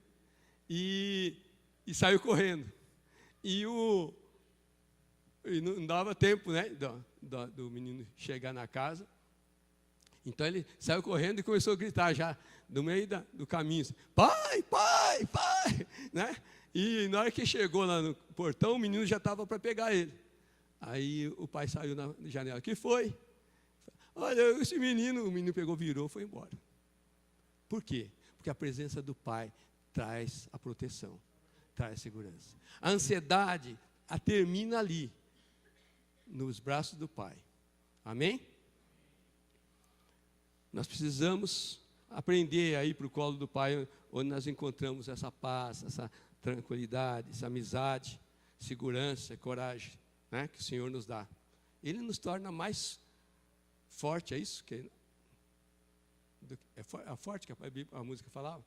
E saiu correndo. E não dava tempo, né, do menino chegar na casa. Então ele saiu correndo e começou a gritar já no meio do caminho, assim, pai, pai, pai, né? E na hora que chegou lá no portão, o menino já estava para pegar ele. Aí o pai saiu na janela. O que foi? Olha, esse menino, o menino pegou, virou, foi embora. Por quê? Porque a presença do pai traz a proteção, traz a segurança. A ansiedade termina ali, nos braços do pai. Amém? Nós precisamos aprender a ir para o colo do pai, onde nós encontramos essa paz, essa tranquilidade, essa amizade, segurança, coragem, né, que o Senhor nos dá. Ele nos torna mais forte, é isso? É forte que a música falava?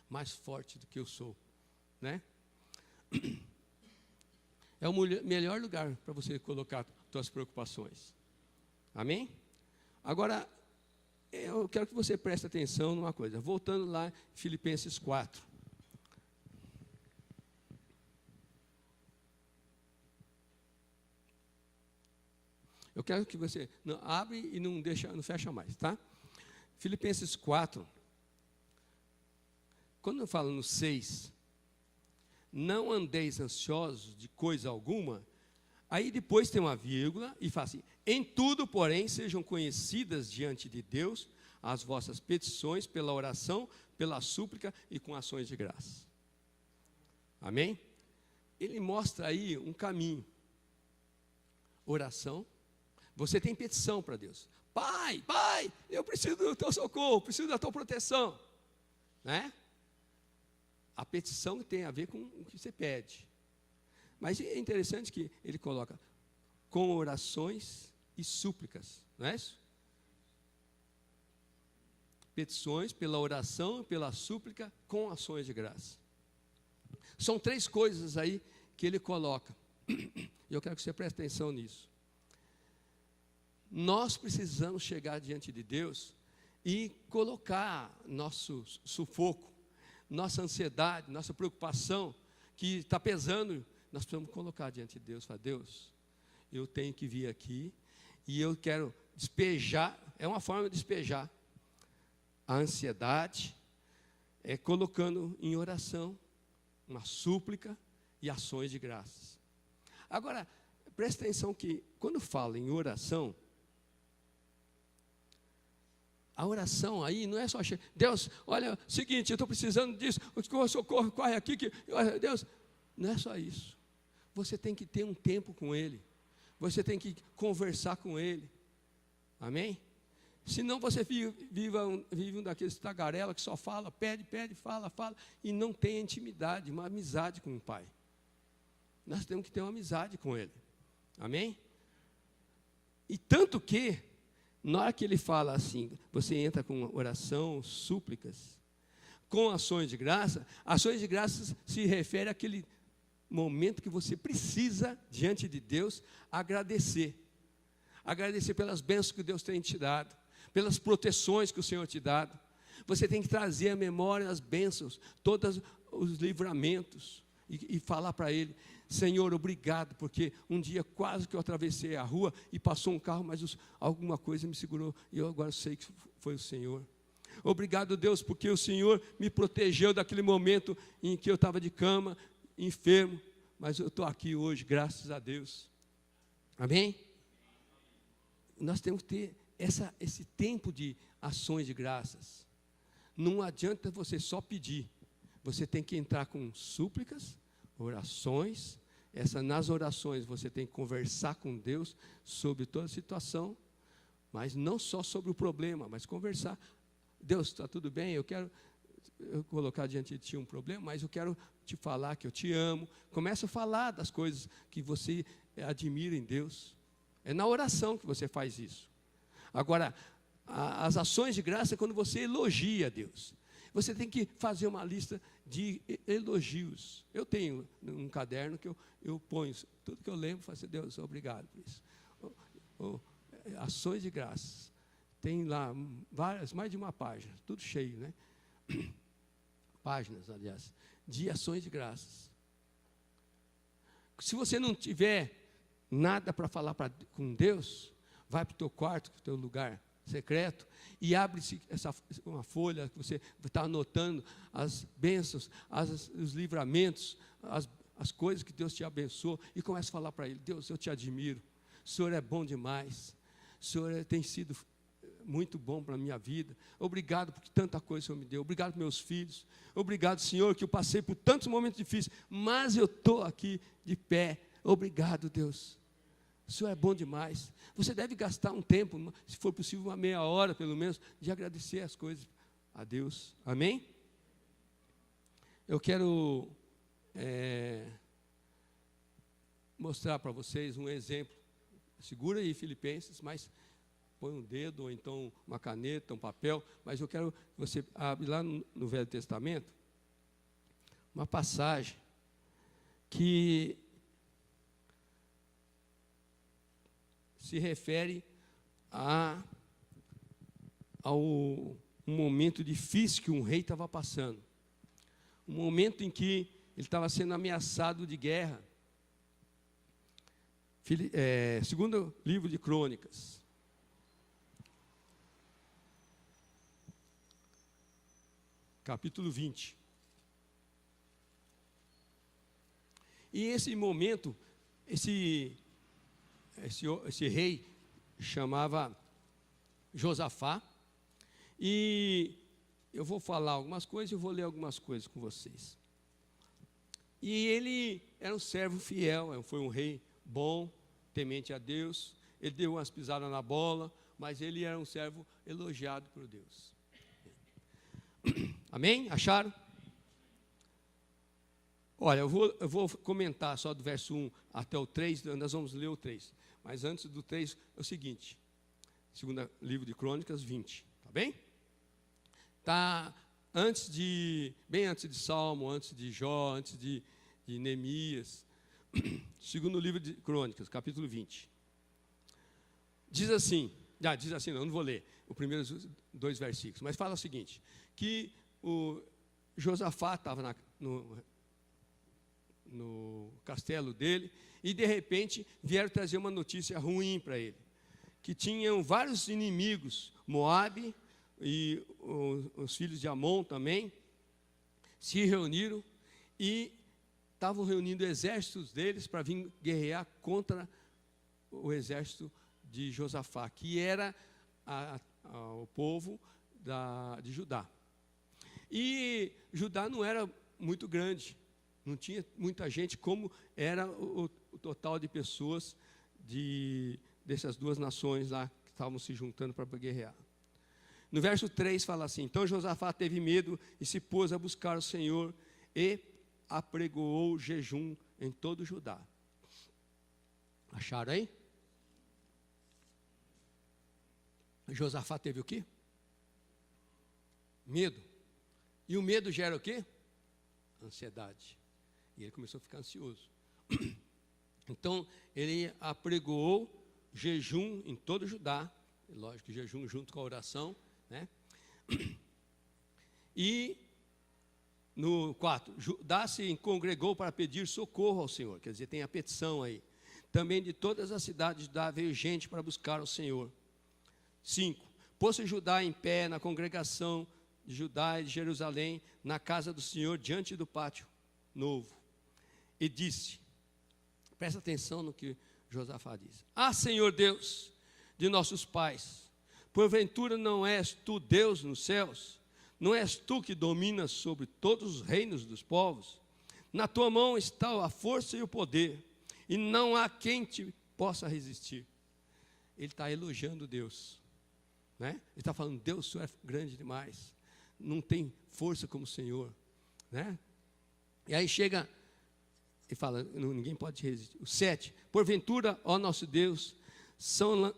Mais forte do que eu sou, né? É o melhor lugar para você colocar suas preocupações. Amém? Agora, eu quero que você preste atenção numa coisa. Voltando lá em Filipenses 4. Eu quero que você abre e não fecha mais, tá? Filipenses 4. Quando eu falo no 6, não andeis ansiosos de coisa alguma, aí depois tem uma vírgula e fala assim, em tudo, porém, sejam conhecidas diante de Deus as vossas petições pela oração, pela súplica e com ações de graça. Amém? Ele mostra aí um caminho. Oração. Você tem petição para Deus. Pai, eu preciso do teu socorro, preciso da tua proteção. Né? A petição tem a ver com o que você pede. Mas é interessante que ele coloca com orações e súplicas, não é isso? Petições pela oração, pela súplica, com ações de graça. São 3 coisas aí que ele coloca. E eu quero que você preste atenção nisso. Nós precisamos chegar diante de Deus e colocar nosso sufoco, nossa ansiedade, nossa preocupação, que está pesando, nós precisamos colocar diante de Deus. Falar, Deus, eu tenho que vir aqui e eu quero despejar, é uma forma de despejar a ansiedade, colocando em oração, uma súplica e ações de graças. Agora, presta atenção que, quando fala em oração, a oração aí não é só, Deus, olha, seguinte, eu estou precisando disso, socorro, corre aqui, Deus, não é só isso. Você tem que ter um tempo com Ele, você tem que conversar com Ele, amém? Senão você vive um daqueles tagarela que só fala, pede, fala, e não tem intimidade, uma amizade com o Pai. Nós temos que ter uma amizade com Ele, amém? E tanto que, na hora que ele fala assim, você entra com oração, súplicas, com ações de graça se refere àquele momento que você precisa, diante de Deus, agradecer. Agradecer pelas bênçãos que Deus tem te dado, pelas proteções que o Senhor te dá. Você tem que trazer à memória as bênçãos, todos os livramentos e falar para Ele: Senhor, obrigado, porque um dia quase que eu atravessei a rua e passou um carro, mas alguma coisa me segurou e eu agora sei que foi o Senhor. Obrigado, Deus, porque o Senhor me protegeu daquele momento em que eu estava de cama, enfermo, mas eu estou aqui hoje, graças a Deus. Amém? Nós temos que ter esse tempo de ações de graças. Não adianta você só pedir, você tem que entrar com súplicas, orações. Nas orações você tem que conversar com Deus sobre toda a situação, mas não só sobre o problema, mas conversar. Deus, está tudo bem? Eu colocar diante de ti um problema, mas eu quero te falar que eu te amo. Começa a falar das coisas que você admira em Deus. É na oração que você faz isso. Agora, as ações de graça é quando você elogia a Deus. Você tem que fazer uma lista de elogios. Eu tenho um caderno que eu ponho tudo que eu lembro, faço: Deus, obrigado por isso. Ações de graças. Tem lá mais de uma página, tudo cheio, né? Páginas, aliás, de ações de graças. Se você não tiver nada para falar com Deus, vai para o teu quarto, para o teu lugar secreto, e abre-se uma folha que você está anotando as bênçãos, os livramentos, as coisas que Deus te abençoou, e começa a falar para Ele: Deus, eu te admiro, o Senhor é bom demais, o Senhor tem sido muito bom para a minha vida, obrigado por tanta coisa que o Senhor me deu, obrigado por meus filhos, obrigado, Senhor, que eu passei por tantos momentos difíceis, mas eu estou aqui de pé, obrigado, Deus. O Senhor é bom demais. Você deve gastar um tempo, se for possível uma meia hora pelo menos, de agradecer as coisas a Deus. Amém? Eu quero mostrar para vocês um exemplo. Segura aí Filipenses, mas põe um dedo ou então uma caneta, um papel. Mas eu quero que você abra lá no Velho Testamento uma passagem que se refere ao um momento difícil que um rei estava passando. Um momento em que ele estava sendo ameaçado de guerra. Segundo livro de Crônicas. Capítulo 20. E esse momento, esse rei chamava Josafá, e eu vou falar algumas coisas e vou ler algumas coisas com vocês. E ele era um servo fiel, foi um rei bom, temente a Deus, ele deu umas pisadas na bola, mas ele era um servo elogiado por Deus. Amém? Acharam? Olha, eu vou comentar só do verso 1 até o 3, nós vamos ler o 3. Mas antes do 3, é o seguinte, segundo livro de Crônicas 20, tá bem? Está bem antes de Salmo, antes de Jó, antes de Neemias, segundo livro de Crônicas, capítulo 20. Diz assim, não vou ler os primeiros 2 versículos, mas fala o seguinte, que o Josafá estava no castelo dele, e de repente vieram trazer uma notícia ruim para ele, que tinham vários inimigos, Moabe e os filhos de Amon também, se reuniram e estavam reunindo exércitos deles para vir guerrear contra o exército de Josafá, que era o povo de Judá. E Judá não era muito grande, não tinha muita gente, como era o total de pessoas dessas duas nações lá que estavam se juntando para guerrear. No verso 3 fala assim: então Josafá teve medo e se pôs a buscar o Senhor e apregoou jejum em todo Judá. Acharam aí? Josafá teve o quê? Medo. E o medo gera o quê? Ansiedade. E ele começou a ficar ansioso. Então, ele apregoou jejum em todo Judá. Lógico que jejum junto com a oração, né? E No 4, Judá se congregou para pedir socorro ao Senhor. Quer dizer, tem a petição aí. Também de todas as cidades de Judá veio gente para buscar o Senhor. 5, pôs-se Judá em pé na congregação de Judá e de Jerusalém, na casa do Senhor, diante do pátio novo. E disse, presta atenção no que Josafá diz: Ah, Senhor Deus de nossos pais, porventura não és tu Deus nos céus? Não és tu que dominas sobre todos os reinos dos povos? Na tua mão está a força e o poder, e não há quem te possa resistir. Ele está elogiando Deus, né? Ele está falando, Deus, o Senhor é grande demais, não tem força como o Senhor, né? E aí chega e fala, ninguém pode te resistir. O 7, porventura, ó nosso Deus,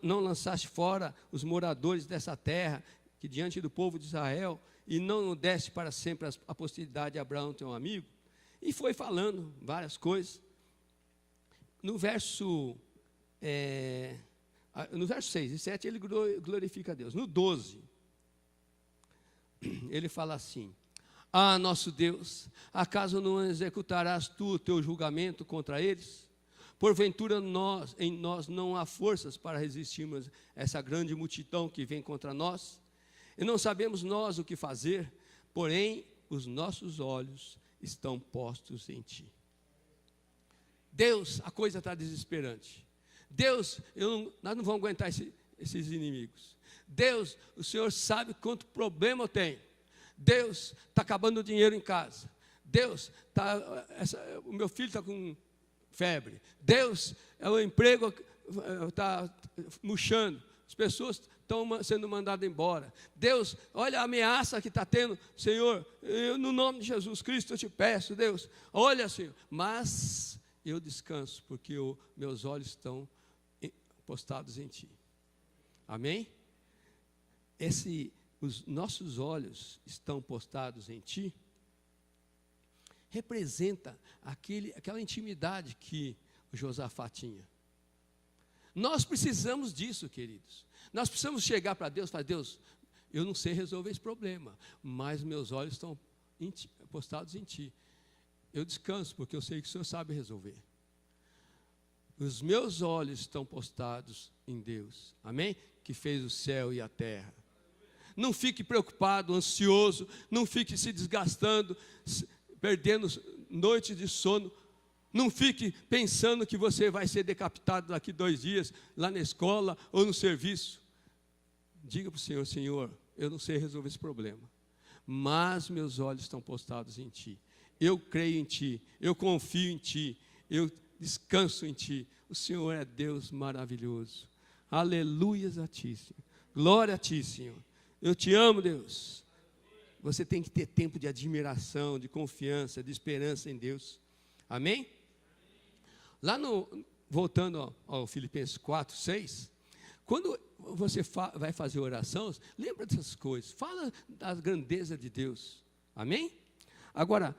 não lançaste fora os moradores dessa terra, que diante do povo de Israel, e não o deste para sempre a posteridade de Abraão, teu amigo? E foi falando várias coisas. No verso 6 e 7, ele glorifica a Deus. No 12, ele fala assim: Ah, nosso Deus, acaso não executarás tu o teu julgamento contra eles? Porventura em nós não há forças para resistirmos a essa grande multidão que vem contra nós? E não sabemos nós o que fazer, porém os nossos olhos estão postos em ti. Deus, a coisa está desesperante. Deus, nós não vamos aguentar esses inimigos. Deus, o Senhor sabe quanto problema eu tenho. Deus, está acabando o dinheiro em casa. Deus, o meu filho está com febre. Deus, o emprego está murchando. As pessoas estão sendo mandadas embora. Deus, olha a ameaça que está tendo. Senhor, no nome de Jesus Cristo eu te peço, Deus. Olha, Senhor. Mas eu descanso, porque meus olhos estão postados em Ti. Amém? Os nossos olhos estão postados em Ti, representa aquela intimidade que o Josafá tinha. Nós precisamos disso, queridos. Nós precisamos chegar para Deus e falar, Deus, eu não sei resolver esse problema, mas meus olhos estão postados em Ti. Eu descanso, porque eu sei que o Senhor sabe resolver. Os meus olhos estão postados em Deus, amém? Que fez o céu e a terra. Não fique preocupado, ansioso, não fique se desgastando, perdendo noites de sono. Não fique pensando que você vai ser decapitado daqui 2 dias, lá na escola ou no serviço. Diga para o Senhor, Senhor, eu não sei resolver esse problema, mas meus olhos estão postados em Ti. Eu creio em Ti, eu confio em Ti, eu descanso em Ti. O Senhor é Deus maravilhoso. Aleluias a Ti, Senhor. Glória a Ti, Senhor. Eu Te amo, Deus. Você tem que ter tempo de admiração, de confiança, de esperança em Deus. Amém? Lá voltando ao Filipenses 4, 6, quando você vai fazer oração, lembra dessas coisas, fala da grandeza de Deus. Amém? Agora,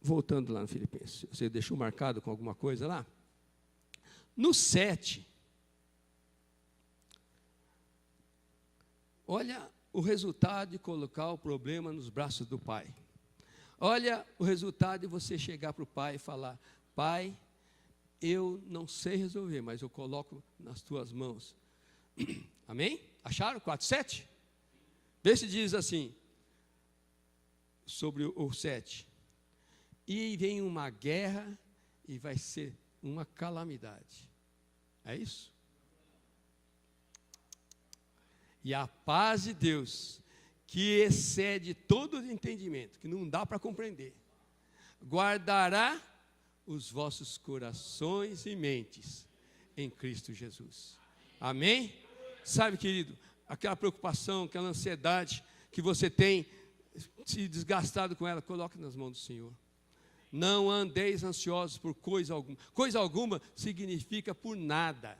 voltando lá no Filipenses, você deixou marcado com alguma coisa lá? No 7, olha o resultado de colocar o problema nos braços do Pai. Olha o resultado de você chegar para o Pai e falar, Pai, eu não sei resolver, mas eu coloco nas Tuas mãos. Amém? Acharam? 4:7? Vê se diz assim, sobre o 7. E vem uma guerra e vai ser uma calamidade. É isso? E a paz de Deus, que excede todo o entendimento, que não dá para compreender, guardará os vossos corações e mentes em Cristo Jesus. Amém? Sabe, querido, aquela preocupação, aquela ansiedade que você tem se desgastado com ela, coloque nas mãos do Senhor. Não andeis ansiosos por coisa alguma. Coisa alguma significa por nada.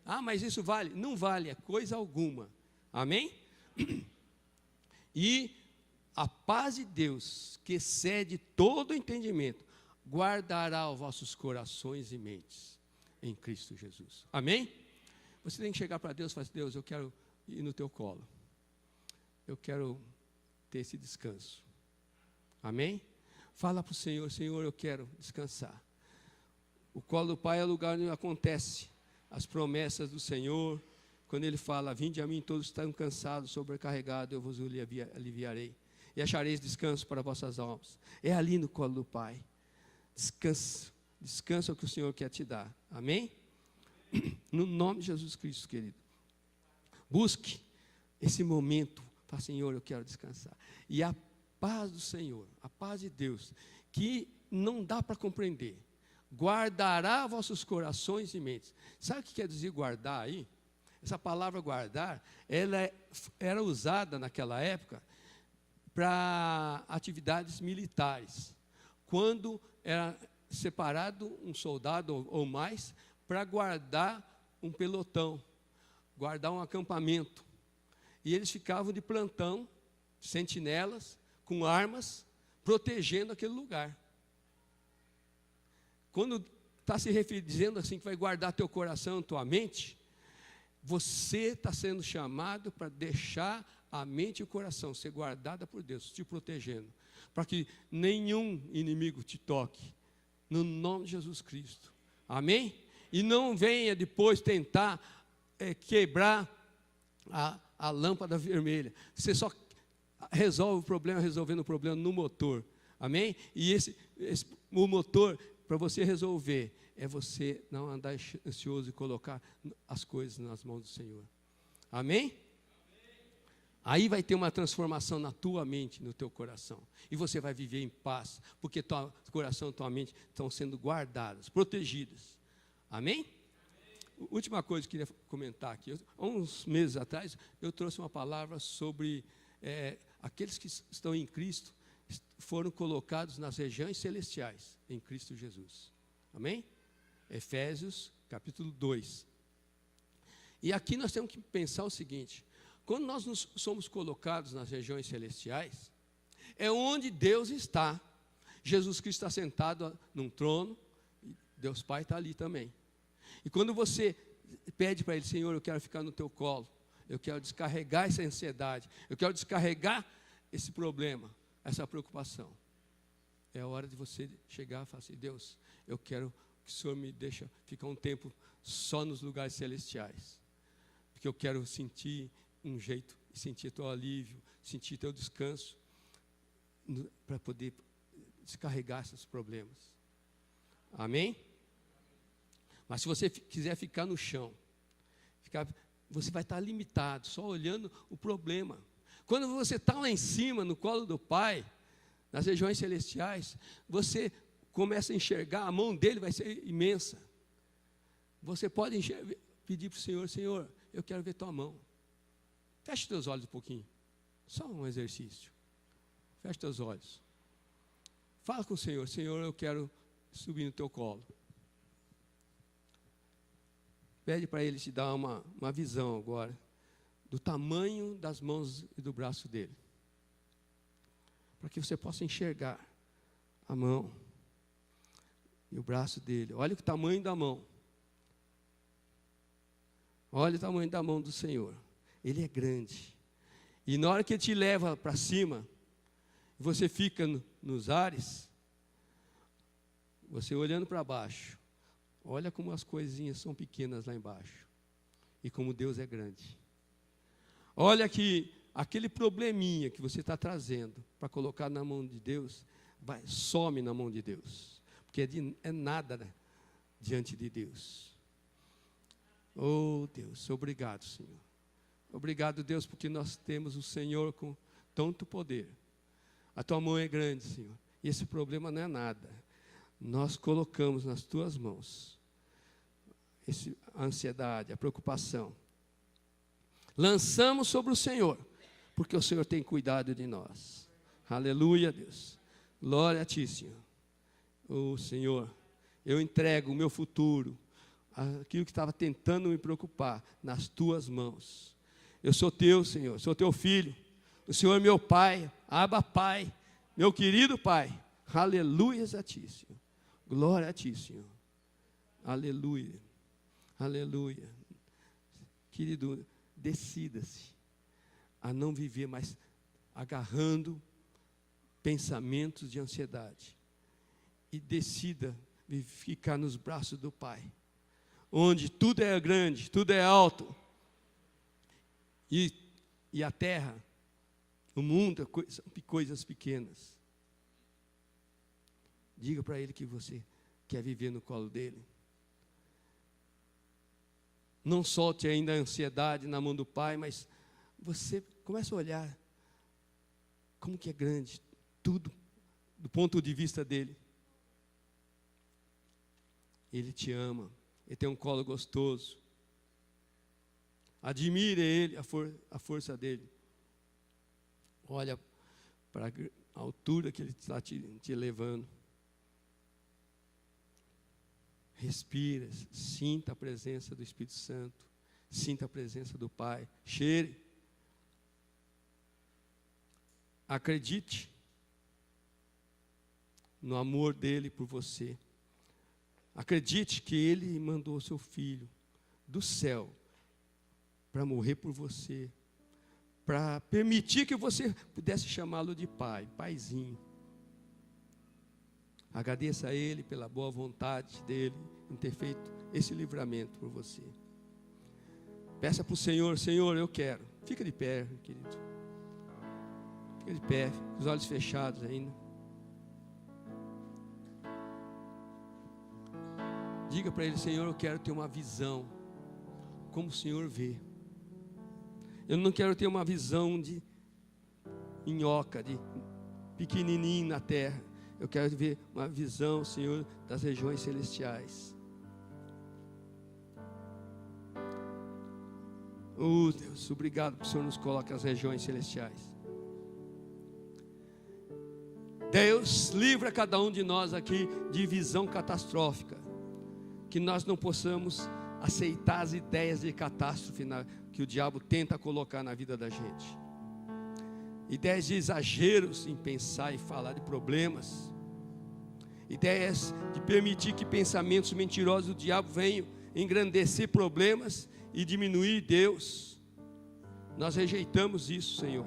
Ah, mas isso vale? Não vale, é coisa alguma. Amém? E a paz de Deus, que excede todo o entendimento, guardará os vossos corações e mentes em Cristo Jesus. Amém? Você tem que chegar para Deus e falar, Deus, eu quero ir no Teu colo. Eu quero ter esse descanso. Amém? Fala para o Senhor, Senhor, eu quero descansar. O colo do Pai é o lugar onde acontece as promessas do Senhor. Quando Ele fala, vinde a mim todos estão cansados, sobrecarregados, eu vos aliviarei. E achareis descanso para vossas almas. É ali no colo do Pai. Descansa. Descansa o que o Senhor quer te dar. Amém? No nome de Jesus Cristo, querido. Busque esse momento. Fala, Senhor, eu quero descansar. E a paz do Senhor, a paz de Deus, que não dá para compreender, guardará vossos corações e mentes. Sabe o que quer dizer guardar aí? Essa palavra guardar, ela era usada naquela época para atividades militares. Quando era separado um soldado ou mais para guardar um pelotão, guardar um acampamento. E eles ficavam de plantão, sentinelas, com armas, protegendo aquele lugar. Quando está se dizendo assim que vai guardar teu coração, tua mente, você está sendo chamado para deixar a mente e o coração ser guardada por Deus, te protegendo, para que nenhum inimigo te toque, no nome de Jesus Cristo. Amém? E não venha depois tentar quebrar a lâmpada vermelha. Você só resolve o problema resolvendo o problema no motor. Amém? E o motor, para você resolver, é você não andar ansioso e colocar as coisas nas mãos do Senhor. Amém? Aí vai ter uma transformação na tua mente, no teu coração. E você vai viver em paz, porque teu coração e tua mente estão sendo guardadas, protegidas. Amém? Última coisa que eu queria comentar aqui. Há uns meses atrás, eu trouxe uma palavra sobre aqueles que estão em Cristo, foram colocados nas regiões celestiais, em Cristo Jesus. Amém? Efésios, capítulo 2. E aqui nós temos que pensar o seguinte: quando nós somos colocados nas regiões celestiais, é onde Deus está. Jesus Cristo está sentado num trono, e Deus Pai está ali também. E quando você pede para Ele, Senhor, eu quero ficar no teu colo, eu quero descarregar essa ansiedade, eu quero descarregar esse problema, essa preocupação, é a hora de você chegar e falar assim: Deus, eu quero que o Senhor me deixe ficar um tempo só nos lugares celestiais, porque eu quero sentir um jeito, sentir teu alívio, sentir teu descanso, para poder descarregar esses problemas. Amém? Mas se você quiser ficar no chão, você vai estar limitado, só olhando o problema. Quando você está lá em cima, no colo do Pai, nas regiões celestiais, você começa a enxergar, a mão dele vai ser imensa. Você pode pedir para o Senhor: Senhor, eu quero ver tua mão. Feche teus olhos um pouquinho, só um exercício. Feche teus olhos. Fala com o Senhor: Senhor, eu quero subir no teu colo. Pede para Ele te dar uma visão agora do tamanho das mãos e do braço dele, para que você possa enxergar a mão e o braço dele. Olha o tamanho da mão. Olha o tamanho da mão do Senhor. Ele é grande. E na hora que Ele te leva para cima, você fica nos ares, você olhando para baixo, olha como as coisinhas são pequenas lá embaixo. E como Deus é grande. Olha que aquele probleminha que você está trazendo para colocar na mão de Deus, some na mão de Deus. Porque é nada, né, diante de Deus. Oh Deus, obrigado, Senhor. Obrigado, Deus, porque nós temos o Senhor com tanto poder. A tua mão é grande, Senhor. E esse problema não é nada. Nós colocamos nas tuas mãos a ansiedade, a preocupação. Lançamos sobre o Senhor, porque o Senhor tem cuidado de nós. Aleluia, Deus. Glória a ti, Senhor. Oh, Senhor, eu entrego o meu futuro, aquilo que estava tentando me preocupar, nas tuas mãos. Eu sou teu, Senhor, sou teu filho. O Senhor é meu Pai, Abba Pai, meu querido Pai. Aleluias a ti, Senhor. Glória a ti, Senhor. Aleluia. Aleluia. Querido, decida-se a não viver mais agarrando pensamentos de ansiedade e decida ficar nos braços do Pai, onde tudo é grande, tudo é alto, e a terra, o mundo, são coisas pequenas. Diga para Ele que você quer viver no colo dEle. Não solte ainda a ansiedade na mão do Pai, mas você começa a olhar como que é grande tudo do ponto de vista dEle. Ele te ama, Ele tem um colo gostoso. Admire Ele, a força dEle. Olha para a altura que Ele está te levando. Respira, sinta a presença do Espírito Santo, sinta a presença do Pai, cheire. Acredite no amor dEle por você. Acredite que Ele mandou o seu Filho do céu para morrer por você, para permitir que você pudesse chamá-lo de Pai, Paizinho. Agradeça a Ele pela boa vontade dEle em ter feito esse livramento por você. Peça para o Senhor: Senhor, eu quero. Fica de pé, querido. Fica de pé, com os olhos fechados ainda. Diga para Ele: Senhor, eu quero ter uma visão como o Senhor vê. Eu não quero ter uma visão de minhoca, de pequenininho na terra. Eu quero ver uma visão, Senhor, das regiões celestiais. Oh, Deus, obrigado que o Senhor nos coloca nas regiões celestiais. Deus, livra cada um de nós aqui de visão catastrófica. Que nós não possamos aceitar as ideias de catástrofe que o diabo tenta colocar na vida da gente. Ideias de exageros em pensar e falar de problemas. Ideias de permitir que pensamentos mentirosos do diabo venham engrandecer problemas e diminuir Deus. Nós rejeitamos isso, Senhor.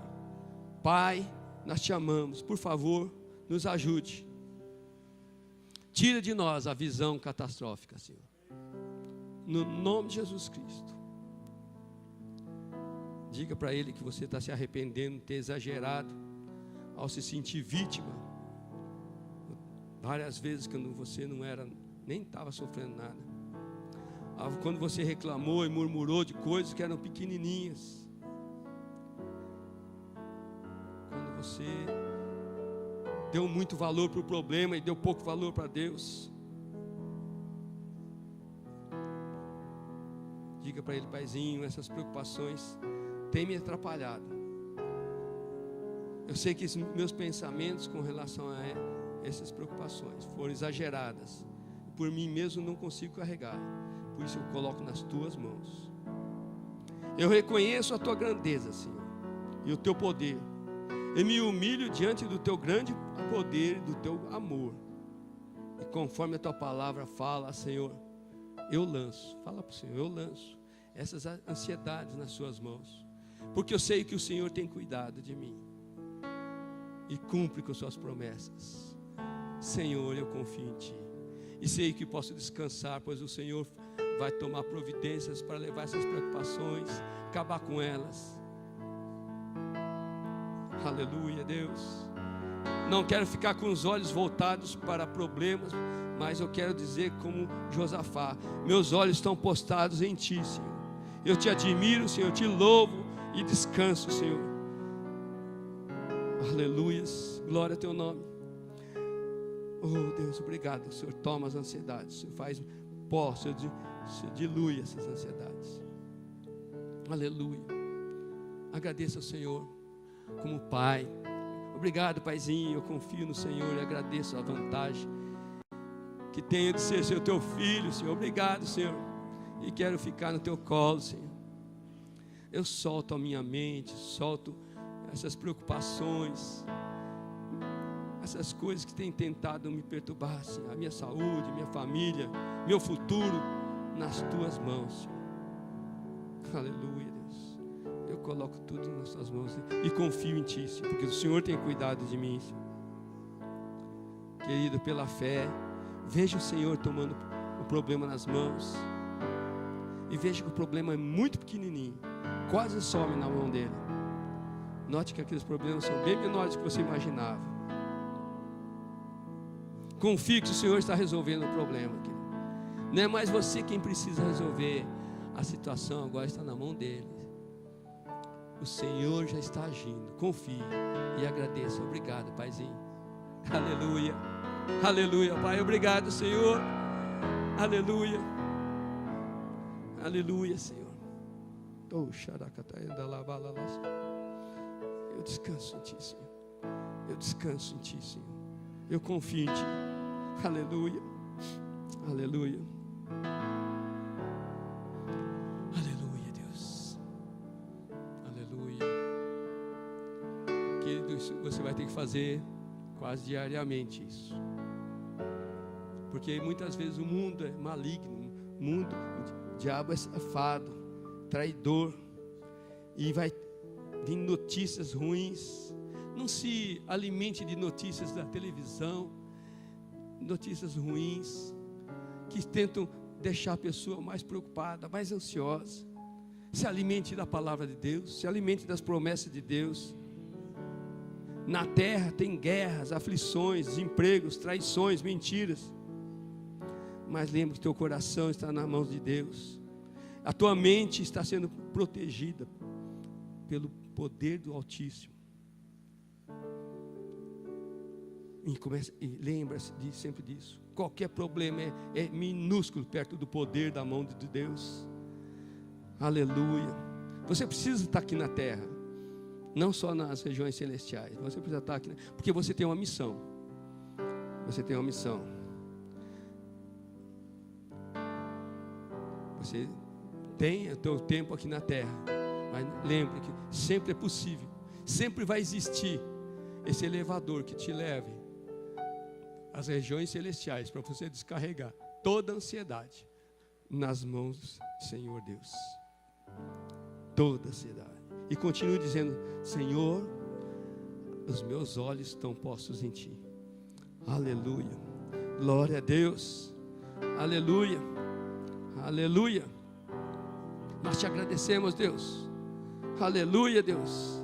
Pai, nós te amamos. Por favor, nos ajude. Tira de nós a visão catastrófica, Senhor. No nome de Jesus Cristo. Diga para Ele que você está se arrependendo de ter exagerado ao se sentir vítima. Várias vezes quando você nem estava sofrendo nada. Quando você reclamou e murmurou de coisas que eram pequenininhas. Quando você deu muito valor para o problema e deu pouco valor para Deus. Diga para Ele: Paizinho, essas preocupações têm me atrapalhado. Eu sei que meus pensamentos com relação a essas preocupações foram exageradas. Por mim mesmo não consigo carregar. Por isso eu coloco nas tuas mãos. Eu reconheço a tua grandeza, Senhor, e o teu poder. Eu me humilho diante do teu grande poder e do teu amor. E conforme a tua palavra fala, Senhor, eu lanço. Fala para o Senhor: eu lanço essas ansiedades nas suas mãos. Porque eu sei que o Senhor tem cuidado de mim. E cumpre com suas promessas. Senhor, eu confio em Ti. E sei que posso descansar, pois o Senhor vai tomar providências para levar essas preocupações, acabar com elas. Aleluia, Deus. Não quero ficar com os olhos voltados para problemas, mas eu quero dizer como Josafá: meus olhos estão postados em Ti, Senhor. Eu Te admiro, Senhor, eu Te louvo e descanso, Senhor. Aleluias, glória ao Teu nome. Oh Deus, obrigado. O Senhor toma as ansiedades, o Senhor faz pó, o Senhor dilui essas ansiedades. Aleluia. Agradeça ao Senhor como Pai. Obrigado, Paizinho, eu confio no Senhor e agradeço a vantagem que tenho de ser Teu filho, Senhor. Obrigado, Senhor, e quero ficar no Teu colo, Senhor. Eu solto a minha mente, solto essas preocupações, essas coisas que têm tentado me perturbar, Senhor. A minha saúde, minha família, meu futuro, nas Tuas mãos, Senhor. Aleluia, Deus. Eu coloco tudo nas Tuas mãos e confio em Ti, Senhor, porque o Senhor tem cuidado de mim, Senhor. querido, pela fé. Veja o Senhor tomando o problema nas mãos. E veja que o problema é muito pequenininho, quase some na mão dele. Note que aqueles problemas são bem menores do que você imaginava. Confie que o Senhor está resolvendo o problema, querido. Não é mais você quem precisa resolver. A situação agora está na mão dele. O Senhor já está agindo. Confie e agradeça. Obrigado, Paizinho. Aleluia. Aleluia, Pai. Obrigado, Senhor. Aleluia. Aleluia, Senhor. Eu descanso em Ti, Senhor. Eu descanso em Ti, Senhor. Eu confio em Ti. Aleluia. Aleluia. Aleluia, Deus. Aleluia. Querido, você vai ter que fazer quase diariamente isso. Porque muitas vezes o mundo é maligno. O diabo é safado, traidor. E vai vir notícias ruins. Não se alimente de notícias da televisão, notícias ruins, que tentam deixar a pessoa mais preocupada, mais ansiosa. Se alimente da palavra de Deus, se alimente das promessas de Deus. Na terra tem guerras, aflições, desempregos, traições, mentiras. Mas lembre que teu coração está nas mãos de Deus. A tua mente está sendo protegida pelo poder do Altíssimo. E lembra-se sempre disso. Qualquer problema é minúsculo perto do poder da mão de Deus. Aleluia. Você precisa estar aqui na terra, não só nas regiões celestiais. Você precisa estar aqui, porque você tem uma missão. Você tem uma missão. Você tem o teu tempo aqui na terra, mas lembre que sempre é possível, sempre vai existir esse elevador que te leve às regiões celestiais, para você descarregar toda a ansiedade nas mãos do Senhor Deus. Toda a ansiedade. E continue dizendo: Senhor, os meus olhos estão postos em Ti. Aleluia. Glória a Deus. Aleluia. Aleluia. Nós te agradecemos, Deus. Aleluia, Deus.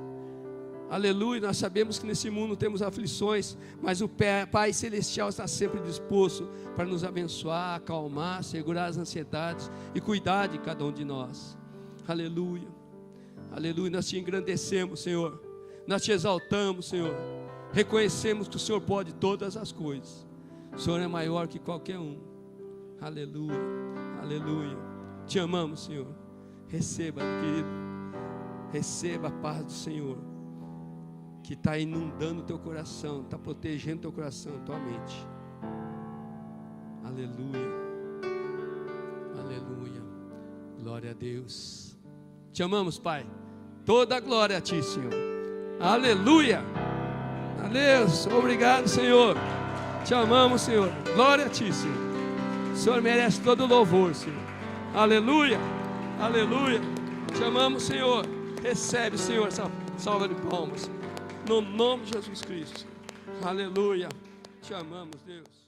Aleluia. Nós sabemos que nesse mundo temos aflições, mas o Pai Celestial está sempre disposto para nos abençoar, acalmar, segurar as ansiedades e cuidar de cada um de nós. Aleluia. Aleluia. Nós te engrandecemos, Senhor. Nós te exaltamos, Senhor. Reconhecemos que o Senhor pode todas as coisas. O Senhor é maior que qualquer um. Aleluia. Aleluia. Te amamos, Senhor. Receba, querido. Receba a paz do Senhor, que está inundando o teu coração, está protegendo o teu coração, a tua mente. Aleluia. Aleluia. Glória a Deus. Te amamos, Pai. Toda a glória a Ti, Senhor. Aleluia. Deus, obrigado, Senhor. Te amamos, Senhor. Glória a Ti, Senhor. O Senhor merece todo o louvor, Senhor. Aleluia. Aleluia. Te amamos, Senhor. Recebe, Senhor, essa salva de palmas. No nome de Jesus Cristo. Aleluia. Te amamos, Deus.